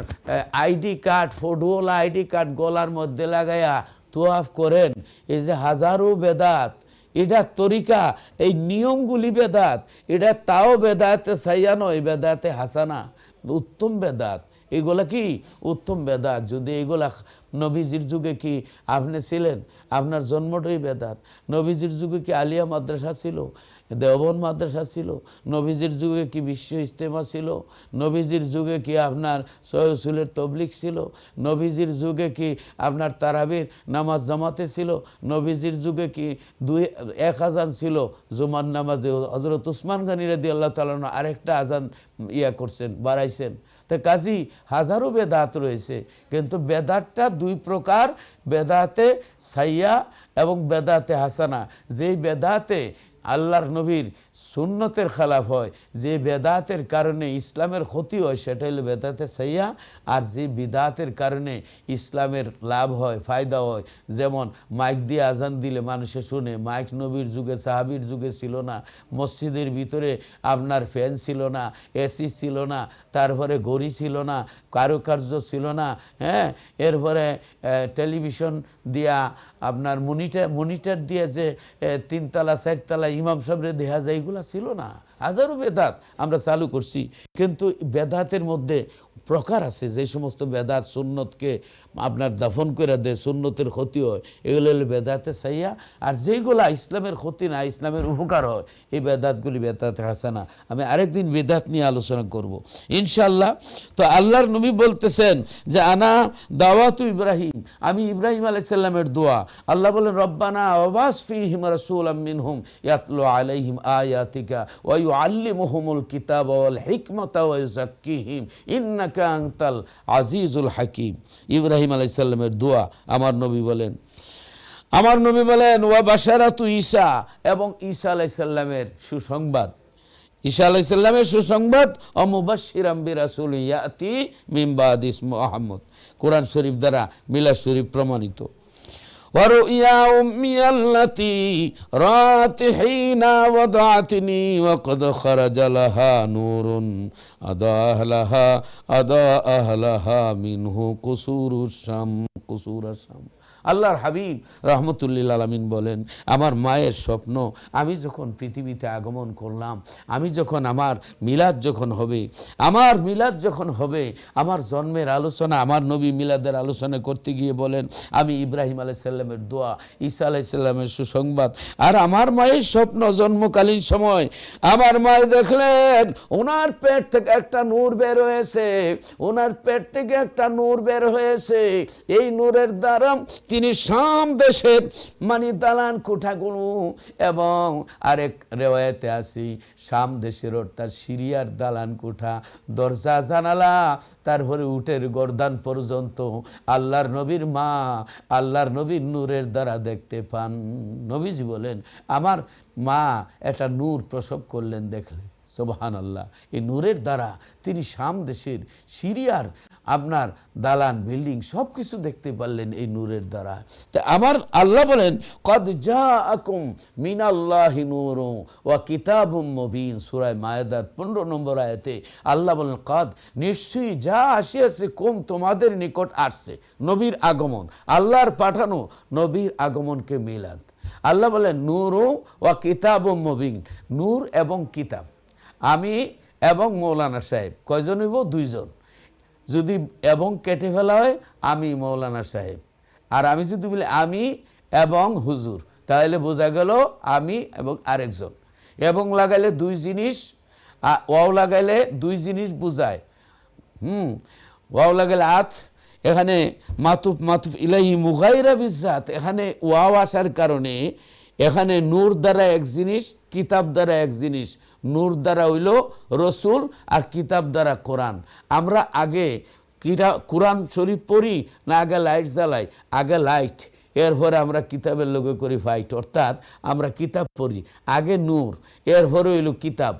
আইডি কার্ড, ফটোওয়ালা আইডি কার্ড গলার মধ্যে লাগাইয়া তোয়াফ করেন, এই যে হাজারো বেদাত, এটা তরিকা, এই নিয়মগুলি বেদাত। এটা তাও বেদাতে সাইয়া নয়, বেদাতে হাসানা, উত্তম বেদাত। এগুলা কি উত্তম বেদাত। যদি এগুলা নবীজির যুগে কি আপনি ছিলেন, আপনার জন্মটাই বেদাত। নবীজির যুগে কি আলিয়া মাদ্রাসা ছিল, দেওবন্দ মাদ্রাসা ছিল? নবীজির যুগে কি বিশ্ব ইজতেমা ছিল? নবীজির যুগে কি আপনার সহিহুলের তবলিগ ছিল? নবীজির যুগে কি আপনার তারাবির নামাজ জামাতে ছিল? নবীজির যুগে কি 1 আজান ছিল জুমার নামাজে? হযরত উসমান গনি রাদিয়াল্লাহু তাআলা আরেকটা আজান করছেন, বাড়াইছেন। তো কাজী হাজারো বেদাত রয়েছে, কিন্তু বেদাতটা 2 প্রকার, বেদাতে সাইয়া এবং বেদাতে হাসানা। যেই বেদাতে আল্লাহর নবীর সুন্নতের খেলাফ হয়, যে বেদাতের কারণে ইসলামের ক্ষতি হয়, সেটা হলো বেদাতে সাইয়া। আর যে বিদাতের কারণে ইসলামের লাভ হয়, ফায়দা হয়, যেমন মাইক দিয়ে আজান দিলে মানুষে শুনে। মাইক নবীর যুগে, সাহাবীর যুগে ছিল না। মসজিদের ভিতরে আপনার ফ্যান ছিল না, এসি ছিল না, তারপরে ঘড়ি ছিল না, কারুকার্য ছিল না, হ্যাঁ। এরপরে টেলিভিশন দিয়া আপনার মনিটর দিয়ে যে 3 তলা 4 তলা ইমাম সাহেবরে দেখা যায়, এগুলা ছিল না। হাজারো বেদাত আমরা চালু করছি, কিন্তু বেদাতের মধ্যে প্রকার আছে। যে সমস্ত বেদাত সুন্নতকে আপনার দাফন করে দেয়, সুন্নতের ক্ষতি হয়, এগুলো হলো বেদাতে সাইয়া। আর যেগুলা ইসলামের ক্ষতি না, ইসলামের উপকার হয়, এই বেদাতগুলি বেদাতে হাসানা। আমি আরেকদিন বেদাত নিয়ে আলোচনা করব ইনশাআল্লাহ। তো আল্লাহর নবী বলতেছেন যে আনা দাওয়াতু ইব্রাহিম, আমি ইব্রাহিম আলাইহিস সালামের দোয়া। আল্লাহ বলেন রব্বানা ওয়াবাস ফীহিম রাসূলাম মিনহুম ইয়াতলু আলাইহিম আয়াতিকা ওয়া ইউআল্লিমুহুমুল কিতাবা ওয়াল হিকমাতা ওয়া ইউযাক্কিহিম ইন্নাকা আনতাল আজিজুল হাকীম। ইব্রাহিম আলাইহিস সালামের দোয়া আমার নবী বলেন। আমার নবী বলেন ওয়া বাশারাতু ঈসা, এবং ঈসা আলাইহিস সালামের সুসংবাদ। ঈসা আলাইহিস সালামের সুসংবাদ ও মুবাশশিরাম বিরাসূলিন ইয়াতি মিন বাদি ইসমুহু আহমদ। কোরআন শরীফ দ্বারা মিলাদ শরীফ প্রমাণিত। ورؤيا أمي التي رأت حين وضعتني وقد خرج لها نور أضاء لها منه قصور الشام। আল্লাহর হাবিব রহমতুল্লিল আলামিন বলেন, আমার মায়ের স্বপ্ন, আমি যখন পৃথিবীতে আগমন করলাম, আমি যখন আমার মিলাদ যখন হবে, আমার জন্মের আলোচনা, আমার নবী মিলাদের আলোচনা করতে গিয়ে বলেন, আমি ইব্রাহিম আলাইহিস সালামের দোয়া, ঈসা আলাইহিস সালামের সুসংবাদ। আর আমার মায়ের স্বপ্ন, জন্মকালীন সময় আমার মায়ে দেখলেন ওনার পেট থেকে একটা নূর বের হয়েছে, এই নূরের দ্বারা তিনি শাম দেশের দালান কোঠাগুলো, এবং আরেক রেওয়ায়েতে আসি শাম দেশের অর্থাৎ সিরিয়ার দালান কোঠা, দরজা জানালা, তারপরে উটের গর্দান পর্যন্ত আল্লাহর নবীর মা আল্লাহর নবীর নূরের দ্বারা দেখতে পান। নবীজি বলেন আমার মা একটা নূর প্রসব করলেন, দেখলেন। সুবহানাল্লাহ। এই নূরের দ্বারা তিনি শাম দেশের সিরিয়ার আপনার দালান বিল্ডিং সব কিছু দেখতে পারলেন এই নূরের দ্বারা। তা আমার আল্লাহ বলেন কদ জাআকুম মিনাল্লাহি নূরুন ওয়া কিতাবুম মুবিন। সূরা মায়েদার 15 নম্বর আয়াতে আল্লাহ বলেন কদ, নিশ্চয়ই যা আসিয়াছে, কুম তোমাদের নিকট আসছে, নবীর আগমন, আল্লাহর পাঠানো নবীর আগমনকে মিলাদ। আল্লাহ বলেন নূরু ওয়া কিতাবুম মুবিন, নূর এবং কিতাব। আমি এবং মৌলানা সাহেব কয়জন হইব? 2 জন। যদি এবং কেটে ফেলা হয় আমি মৌলানা সাহেব, আর আমি যদি বলি আমি এবং হুজুর, তাহলে বোঝা গেল আমি এবং আরেকজন। এবং লাগাইলে 2 জিনিস, ওয়াও লাগাইলে 2 জিনিস বুঝায়। ওয়াও লাগাইলে এখানে মাতুফ ইলাইহি মুগাইরা বিজাত, এখানে ওয়াও আসার কারণে এখানে নূর দ্বারা এক জিনিস, কিতাব দ্বারা এক জিনিস। নূর দ্বারা হইল রসুল, আর কিতাব দ্বারা কোরআন। আমরা আগে কোরআন শরীফ পড়ি না আগে লাইট জ্বালাই? আগে লাইট, এরপরে আমরা কিতাবের লগে করি ফাইট, অর্থাৎ আমরা কিতাব পড়ি। আগে নূর, এরপরে হইল কিতাব।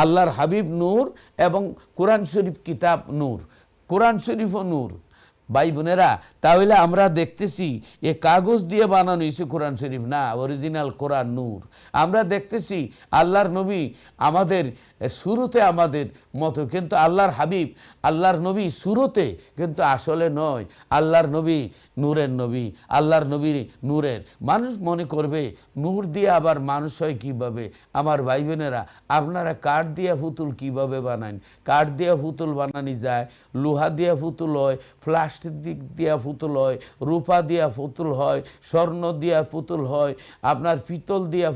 আল্লাহর হাবিব নূর, এবং কোরআন শরীফ কিতাব নূর, কোরআন শরীফও নূর। ভাই বোনেরা, তাহলে আমরা দেখতেছি এ কাগজ দিয়ে বানানো হয়েছে কোরআন শরীফ না, অরিজিনাল কোরআন নূর। আমরা দেখতেছি আল্লাহর নবী আমাদের শুরুতে আমাদের মতো, কিন্তু আল্লাহর হাবিব আল্লাহর নবী শুরুতে, কিন্তু আসলে নয়। আল্লাহর নবী নূরের নবী, আল্লাহর নবী নূরের। মানুষ মনে করবে নূর দিয়ে আবার মানুষ হয় কীভাবে? আমার ভাই বোনেরা, আপনারা কাঠ দিয়ে পুতুল কীভাবে বানান? কাঠ দিয়ে পুতুল বানানি যায়, লোহা দিয়ে পুতুল হয়, প্লাস্টিক দিয়া পুতুল হয়, রূপা দিয়া পুতুল হয়, স্বর্ণ দিয়া পুতুল হয়, আপনার পিতল দিয়া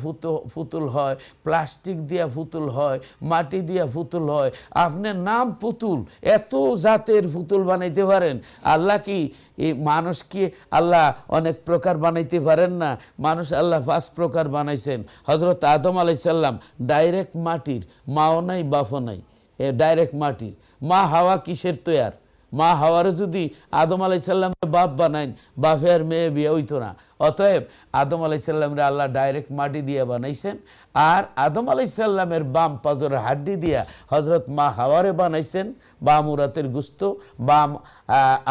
পুতুল হয়, প্লাস্টিক দিয়া পুতুল হয়, মাটি দিয়া পুতুল হয়। আপনার নাম পুতুল, এত জাতের পুতুল বানাইতে পারেন। আল্লাহ কি এই মানুষকে আল্লাহ অনেক প্রকার বানাইতে পারেন না? মানুষ আল্লাহ 5 প্রকার বানাইছেন। হযরত আদম আলাইহিস সালাম ডাইরেক্ট মাটির, মাও নাই বাপও নাই, ডাইরেক্ট মাটির। মা হাওয়া কিসের তৈয়ার? মা হাওয়ারে যদি আদম আলাইহিস সালামের বাপ বানাইন, বাপের মেয়ে বিয়ে হইতো না। অতএব আদম আলাইহিস সালামরে আল্লাহ ডাইরেক্ট মাটি দিয়ে বানাইছেন, আর আদম আলাইহিস সালামের বাম পাজরের হাড্ডি দিয়া হজরত মা হাওয়ারে বানাইছেন, বাম উরাতের গুস্ত, বাম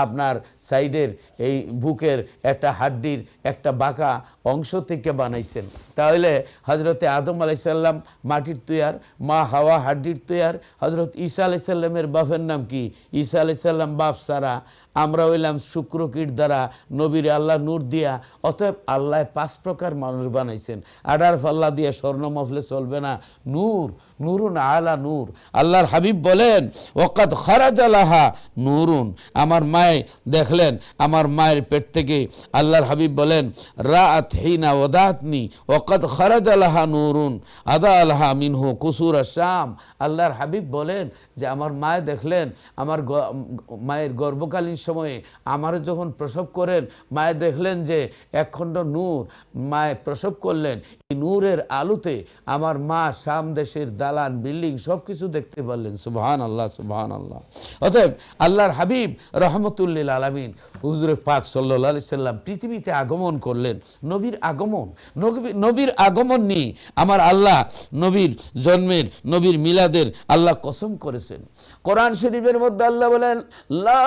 আপনার সাইডের এই বুকের একটা হাড্ডির একটা বাঁকা অংশ থেকে বানাইছেন। তাহলে হজরতে আদম আলাইহিস সালাম মাটির তৈয়ার, মা হাওয়া হাড্ডির তৈয়ার। হজরত ঈসা আলাইহিস সালামের বাপের নাম কি? ঈসা আলাইহিস সালাম হইলাম বাপসারা, আমরা হইলাম শুক্রকীট দ্বারা, নবীর আল্লাহ নূর দিয়া। অতএব আল্লাহ 5 প্রকার মানুষ বানাইছেন। আডার ফাল্লা দিয়ে স্বর্ণ মফলে চলবে না। নূর, নূরুন আলা নূর। আল্লাহর হাবিব বলেন ওয়াকাদ খারাজা লাহা নূরুন। আমার মায়ে দেখলেন, আমার মায়ের পেট থেকে আল্লাহর হাবিব বলেন রাআত হিনা ওয়াদাতনি ওয়াকাদ খারাজা লাহা নূরুন আদা আলাহা মিনহু কুসুর শাম। আল্লাহর হাবিব বলেন যে আমার মায়ে দেখলেন, আমার মায়ের গর্ভকালীন সময়ে আমার যখন প্রসব করেন, মায়ে দেখলেন যে একখণ্ড নূর মায়ে প্রসব করলেন। এই নূরের আলোতে আমার মা শাম দেশের দালান বিল্ডিং সব কিছু দেখতে পারলেন। সুবহান আল্লাহ, সুবহান আল্লাহ। অতএব আল্লাহর হাবিব রহমতুল্লিল আলামিন হুজুর পাক সাল্লাল্লাহু আলাইহি সাল্লাম পৃথিবীতে আগমন করলেন। নবীর আগমন, নবীর আগমন নিয়ে আমার আল্লাহ নবীর জন্মের, নবীর মিলাদের আল্লাহ কসম করেছেন। কোরআন শরীফের মধ্যে আল্লাহ বলেন লা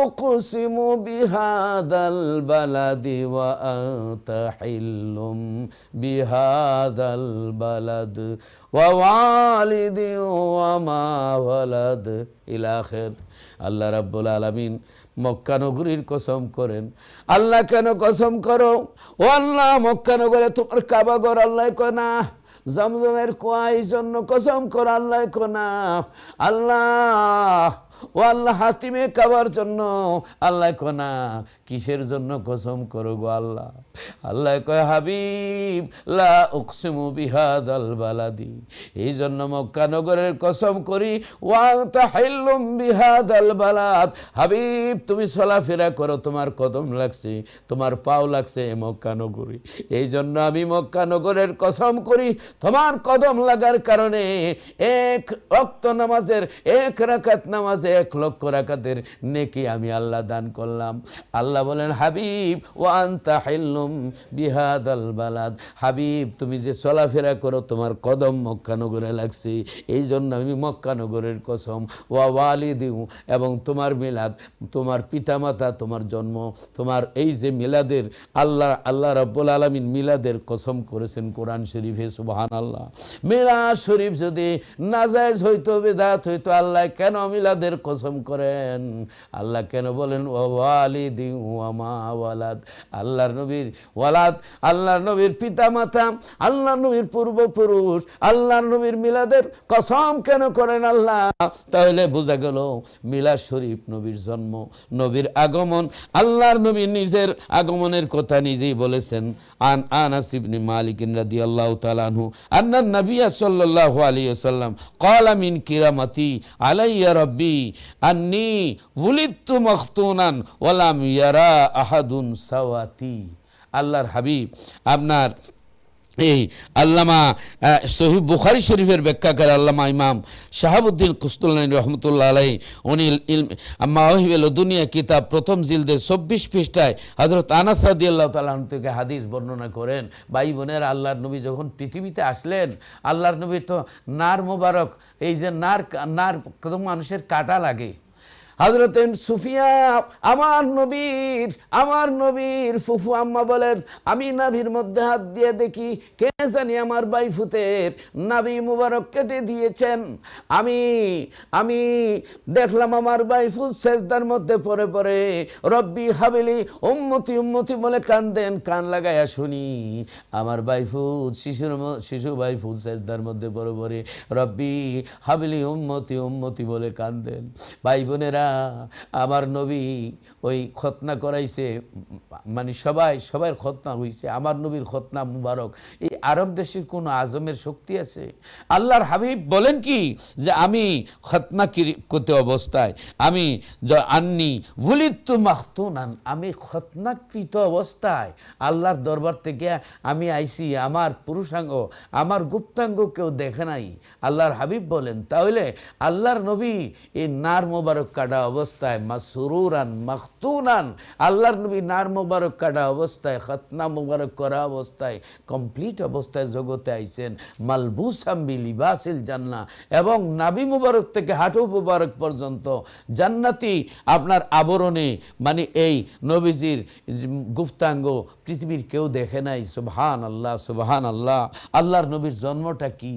উকসিমু বিহাদাল বালাদি ওয়া আনতা হিল্লুম বিহাদাল বালাদ ওয়া ওয়ালিদি ওয়া মা ওয়ালাদ ইলা আখির। আল্লাহ রাব্বুল আলামিন মক্কা নগরীর কসম করেন। আল্লাহ কেন কসম করো? ও আল্লাহ মক্কা নগরে তোমার কাবা ঘর, আল্লাহ কয় না। জমজমের কুয়া এই জন্য কসম কর, আল্লাহ কয় না। আল্লাহ ও আল্লাহ হাতিমে কাবার জন্য, আল্লাহ কয় না। কিসের জন্য কসম করো গো আল্লাহ? আল্লাহ কয় হাবিব লা উকসিমু বিহাদাল বালাদি, এই জন্য মক্কা নগরের কসম করি। ওয়া আনতা হিল্লুম বিহাদাল বালাদ, হাবিব তুমি চলাফেরা করো, তোমার কদম লাগছে, তোমার পাও লাগছে মক্কা নগরী। এই জন্য আমি মক্কা নগরের কসম করি, তোমার কদম লাগার কারণে 1 ওয়াক্ত নামাজের 1 রাকাত নামাজ 1 লক্ষ রাকাতের নেকি আমি আল্লাহ দান করলাম। আল্লাহ বলেন হাবিব ওয়া আনতা হিল্লুম বিহাদাল বালাদ, হাবিব তুমি যে চলাফেরা করো তোমার কদম মক্কা নগরে লাগছে, এই জন্য আমি মক্কা নগরের কসম। ওয়া ওয়ালিদিউ, এবং তোমার মিলাদ, তোমার পিতামাতা, তোমার জন্ম, তোমার এই যে মিলাদের আল্লাহ রাব্বুল আলামিন মিলাদের কসম করেছেন কোরআন শরীফে। সুবহানাল্লাহ। মিলাদ শরীফ যদি নাজায়েজ হইতো, বিদআত হইতো, আল্লাহ কেন মিলাদের কসম করেন? আল্লাহ কেন বলেন ওয়া ওয়ালিদি ওয়া মা ওয়ালাদ? আল্লাহর নবীর ওয়ালাদ, আল্লাহর নবীর পিতামাতা, আল্লাহর নবীর পূর্বপুরুষ, আল্লাহর নবীর মিলাদের কসম কেন করেন আল্লাহ? তাহলে বোঝা গেল মিলাদ শরীফ নবীর জন্ম, নবীর আগমন। আল্লাহর নবী নিজের আগমনের কথা নিজেই বলেছেন। আনাস ইবনে মালিক রাদিয়াল্লাহু তাআলা আনহু আন্না নবী সাল্লাল্লাহু আলাইহি ওয়াসাল্লাম ক্বালা মিন কিরামাতি আলাইয়া রাব্বি আন্নী ওয়ালিদতু মাখতুনান ওয়া লাম ইয়ারা আহাদুন সাওয়াতি। আল্লাহর হাবিব আপনার এই আল্লামা সহিহ বুখারী শরীফের ব্যাখ্যাকার আল্লামা ইমাম শাহাবুদ্দিন কুস্তুলানী রহমতুল্লাহ আলাইহি উনি মাওয়াহিবুল দুনিয়া কিতাব প্রথম জিলদের 24 পৃষ্ঠায় হযরত আনাস রাদিয়াল্লাহু তাআলা থেকে হাদিস বর্ণনা করেন। ভাই বোনের, আল্লাহর নবী যখন পৃথিবীতে আসলেন, আল্লাহর নবী তো নার মোবারক, এই যে নার কত মানুষের কাটা লাগে। হযরত সুফিয়া আমার নবীর ফুফু আম্মা বলেন, আমি নাভির মধ্যে হাত দিয়ে দেখি কে জানি আমার বাইফুতের নাভি মুবারক কেটে দিয়েছেন। আমি দেখলাম আমার বাইফুত সেজদার মধ্যে পড়ে পড়ে রব্বি হাবিলি উম্মতি উম্মতি বলে কান্দেন। কান লাগাইয়া শুনি আমার বাইফুত শিশু বাইফুত সেজদার মধ্যে পড়ে পড়ে রব্বি হাবিলি উম্মতি উম্মতি বলে কান্দেন। ভাই বোনেরা, আমার নবী ওই খতনা করাইছে, মানে সবাই খতনা হইছে, আমার নবীর খতনা মুবারক। এই আরব দেশের কোনো আজমের শক্তি আছে? আল্লাহর হাবিব বলেন কি যে আমি খতনা করতে অবস্থায় আমি আন্নি ওয়ালিদতু মাখতুনান, আমি খতনাকৃত অবস্থায় আল্লাহর দরবার থেকে আমি আইছি, আমার পুরুষাঙ্গ আমার গুপ্তাঙ্গ কেউ দেখে নাই। আল্লাহর হাবিব বলেন তাহলে আল্লাহর নবী এই নার মোবারক কাটা অবস্থায় মাসরুরান মাখতুনান, আল্লাহর নবী নার মোবারক কাটা অবস্থায়, খতনা মোবারক করা অবস্থায়, কমপ্লিট অবস্থায় জগতে আইছেন। মালবুসাম বিলিবাসিল জান্নাহ, এবং নাভি মুবারক থেকে হাঁটু মুবারক পর্যন্ত জান্নাতি আপনার আবরণে, মানে এই নবীজির গুপ্তাঙ্গ পৃথিবীর কেউ দেখে নাই। সুবহানাল্লাহ, সুবহানাল্লাহ। আল্লাহর নবীর জন্মটা কি?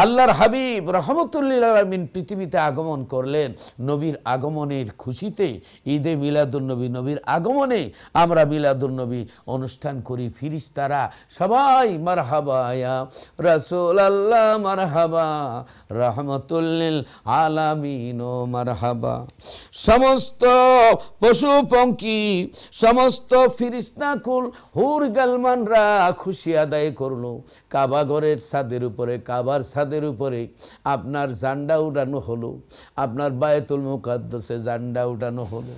আল্লাহর হাবিব রহমতুল্লিল আলামিন পৃথিবীতে আগমন করলেন। নবীর আগমন আগমনের খুশিতে ঈদে মিলাদুন্নবী, নবীর আগমনে আমরা মিলাদুন্নবী অনুষ্ঠান করি। ফিরিস্তারা সবাই মারহাবা ইয়া রাসূলুল্লাহ, মারহাবা রাহমাতুল্লিল আলামিন, মারহাবা। সমস্ত পশু পঙ্খী, সমস্ত ফিরিস্তাকুল হুর গালমানরা খুশি আদায় করলো। কাবা ঘরের ছাদের উপরে, কাবার ছাদের উপরে আপনার ঝান্ডা উঠানো হলো, আপনার বায়তুল মুকাদ্দাসে ঝান্ডা উঠানো হলো।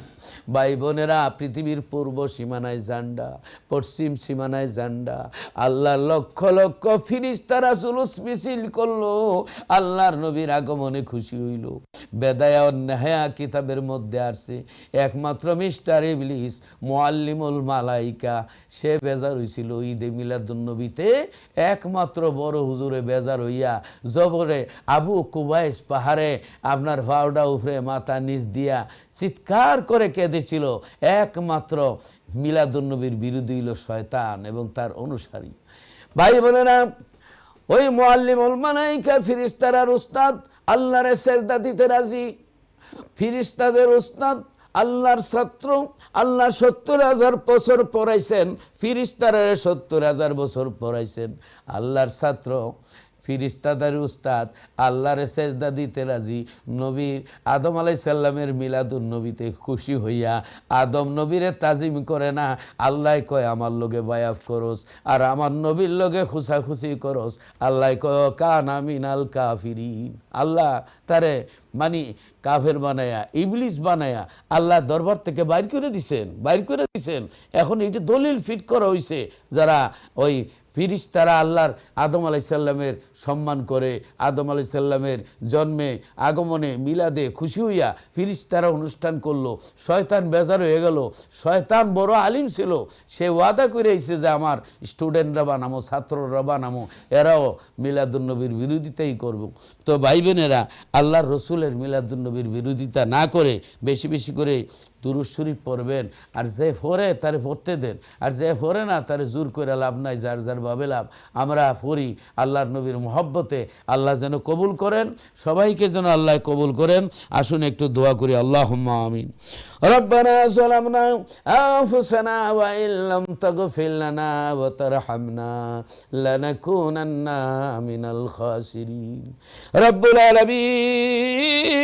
ভাই বোনেরা, পৃথিবীর পূর্ব সীমানায় ঝান্ডা, পশ্চিম সীমানায় ঝান্ডা। আল্লাহর লক্ষ লক্ষ ফিরিস্তারা জুলুস মিছিল করলো, আল্লাহর নবীর আগমনে খুশি হইল। বেদায়া ও নেহায়া কিতাবের মধ্যে আসছে একমাত্র মিস্টার ইবলিস মুআল্লিমুল মালাইকা সে বেজার হইছিল ঈদে মিলাদুন্নবীতে। একমাত্র বড় হুজুরে বেজার হইয়া জবরে আবু কুবাইস পাহাড়ে আপনার ভাওডা উপরে মাথা নিচ দিয়া চিৎকার করে কেঁদেছিল। একমাত্র মিলাদুন্নবীর বিরোধী হইল শয়তান এবং তার অনুসারী। ভাই বোনেরা, ওই মুআল্লিমুল মালাইকা ফিরিস্তারার উস্তাদ, আল্লাহর সেজদা দিতে রাজি। ফিরিস্তাদের উস্তাদ, আল্লাহর ছাত্র। আল্লাহ ৭০,০০০ বছর পড়াইছেন, ফিরিস্তারা ৭০,০০০ বছর পড়াইছেন। আল্লাহর ছাত্র ফিরিস্তাদের উস্তাদ আল্লাহরে সেজদা দিতে রাজি। নবীর আদম আলাইহিস সালামের মিলাদুন্নবীতে খুশি হইয়া আদম নবীরে তাজিম করে না, আল্লাহ কয় আমার লগে বায়াফ করস আর আমার নবীর লগে খুশাখুশি করস। আল্লাহ কয় কানা মিনাল কাফিরিন। আল্লাহ তারে মানে কাফের বানায়া, ইবলিস বানায়া আল্লাহ দরবার থেকে বাইর করে দিছেন। এখন এটা দলিল ফিট করা হয়েছে, যারা ওই ফিরিস্তারা আল্লাহর আদম আলাইহিস সালামের সম্মান করে, আদম আলাইহিস সালামের জন্মে আগমনে মিলাদে খুশি হইয়া ফিরিস্তারা অনুষ্ঠান করলো। শয়তান বেজার হয়ে গেল। শয়তান বড় আলিম ছিল, সে ওয়াদা করে আইছে যে আমার স্টুডেন্টরা বানামো, ছাত্ররা বানামো, এরাও মিলাদুন্নবীর বিরোধিতাই করব। তো ভাই বোনেরা, আল্লাহর রসুলের মিলাদুন্নবীর বিরোধিতা না করে বেশি বেশি করে দুরূদ শরীফ পড়বেন। আর যে পড়ে তারে পড়তে দেন, আর যে পড়ে না তারে জোর করে লাভ নাই, যার যার ভাবে লাভ। আমরা পড়ি আল্লাহর নবীর মহব্বতে, আল্লাহ যেন কবুল করেন, সবাইকে যেন আল্লাহ কবুল করেন। আসুন একটু দোয়া করি, আল্লাহুম্মা আমিন। রব্বানা যালামনা আনফুসানা ওয়া ইল্লাম তাগফির লানা ওয়া তারহামনা লানাকুনান্না মিনাল খাসিরিন। রব্বুল আলামিন,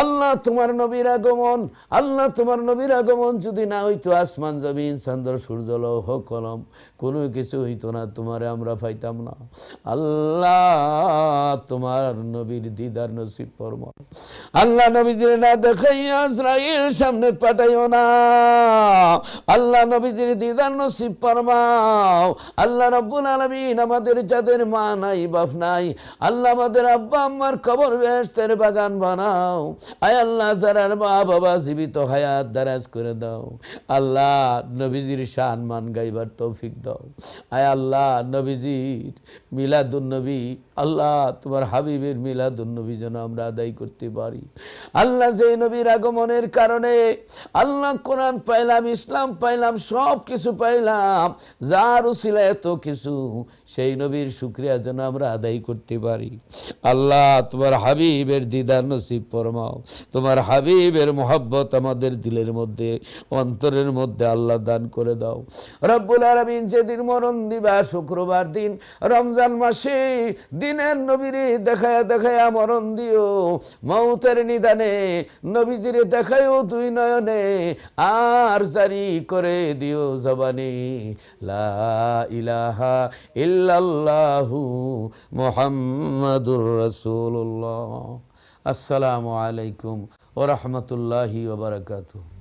আল্লাহ তোমার নবীর আগমন, আল্লাহ তোমার নবীর আগমন যদি না হইতো, আসমান জমিন চন্দ্র সূর্য লৌহ কলম কোনো কিছু হইতো না, তোমারে আমরা পাইতাম না। আল্লাহ তোমার নবীর দিদার নসিব ফরমাও। আল্লাহ নবীজির না দেখাইয়া ইসরাইল সামনে পাঠাইও না। আল্লাহ নবীজির দিদার নসিব ফরমাও। আল্লাহ রাব্বুল আলামিন, আমাদের যাদের মা নাই বাপ নাই, আল্লাহ আমাদের আব্বা আম্মার কবর বেহেশতের বাগান বানাও। আয় আল্লাহ, যারার মা বাবা জীবিত হায়াত দারাজ করে দাও। আল্লাহ নবীজির শান মান গাইবার তৌফিক দাও। আয় আল্লাহ নবীজির মিলাদুন্নবী, আল্লাহ তোমার হাবিবের মিলাদুন্নবী যেন আমরা আদায় করতে পারি। আল্লাহ যে নবীর আগমনের কারণে আল্লাহ কোরআন পাইলাম, ইসলাম পাইলাম, সব কিছু পাইলাম, যার উসিলা এত কিছু, সেই নবীর শুকরিয়া যেন আমরা আদায় করতে পারি। আল্লাহ তোমার হাবিবের দিদার নসিব ফরমাও। তোমার হাবিবের মোহাব্বত আমাদের দিলের মধ্যে, অন্তরের মধ্যে আল্লাহ দান করে দাও। রব্বুল আলামিন, যেদিন মরণ দিবা শুক্রবার দিন রমজান মাসে, দিনের নবীরে দেখায়া দেখায়া মরণ দিও। মৌতের নিদানে নবীজিরে দেখায়ও দুই নয়নে, আর জারি করে দিও জবানে লা ইলাহা ইল্লাল্লাহু মুহাম্মাদুর রাসূলুল্লাহ। আসসালামু আলাইকুম ওয়া রাহমাতুল্লাহি ওয়া বারাকাতুহু।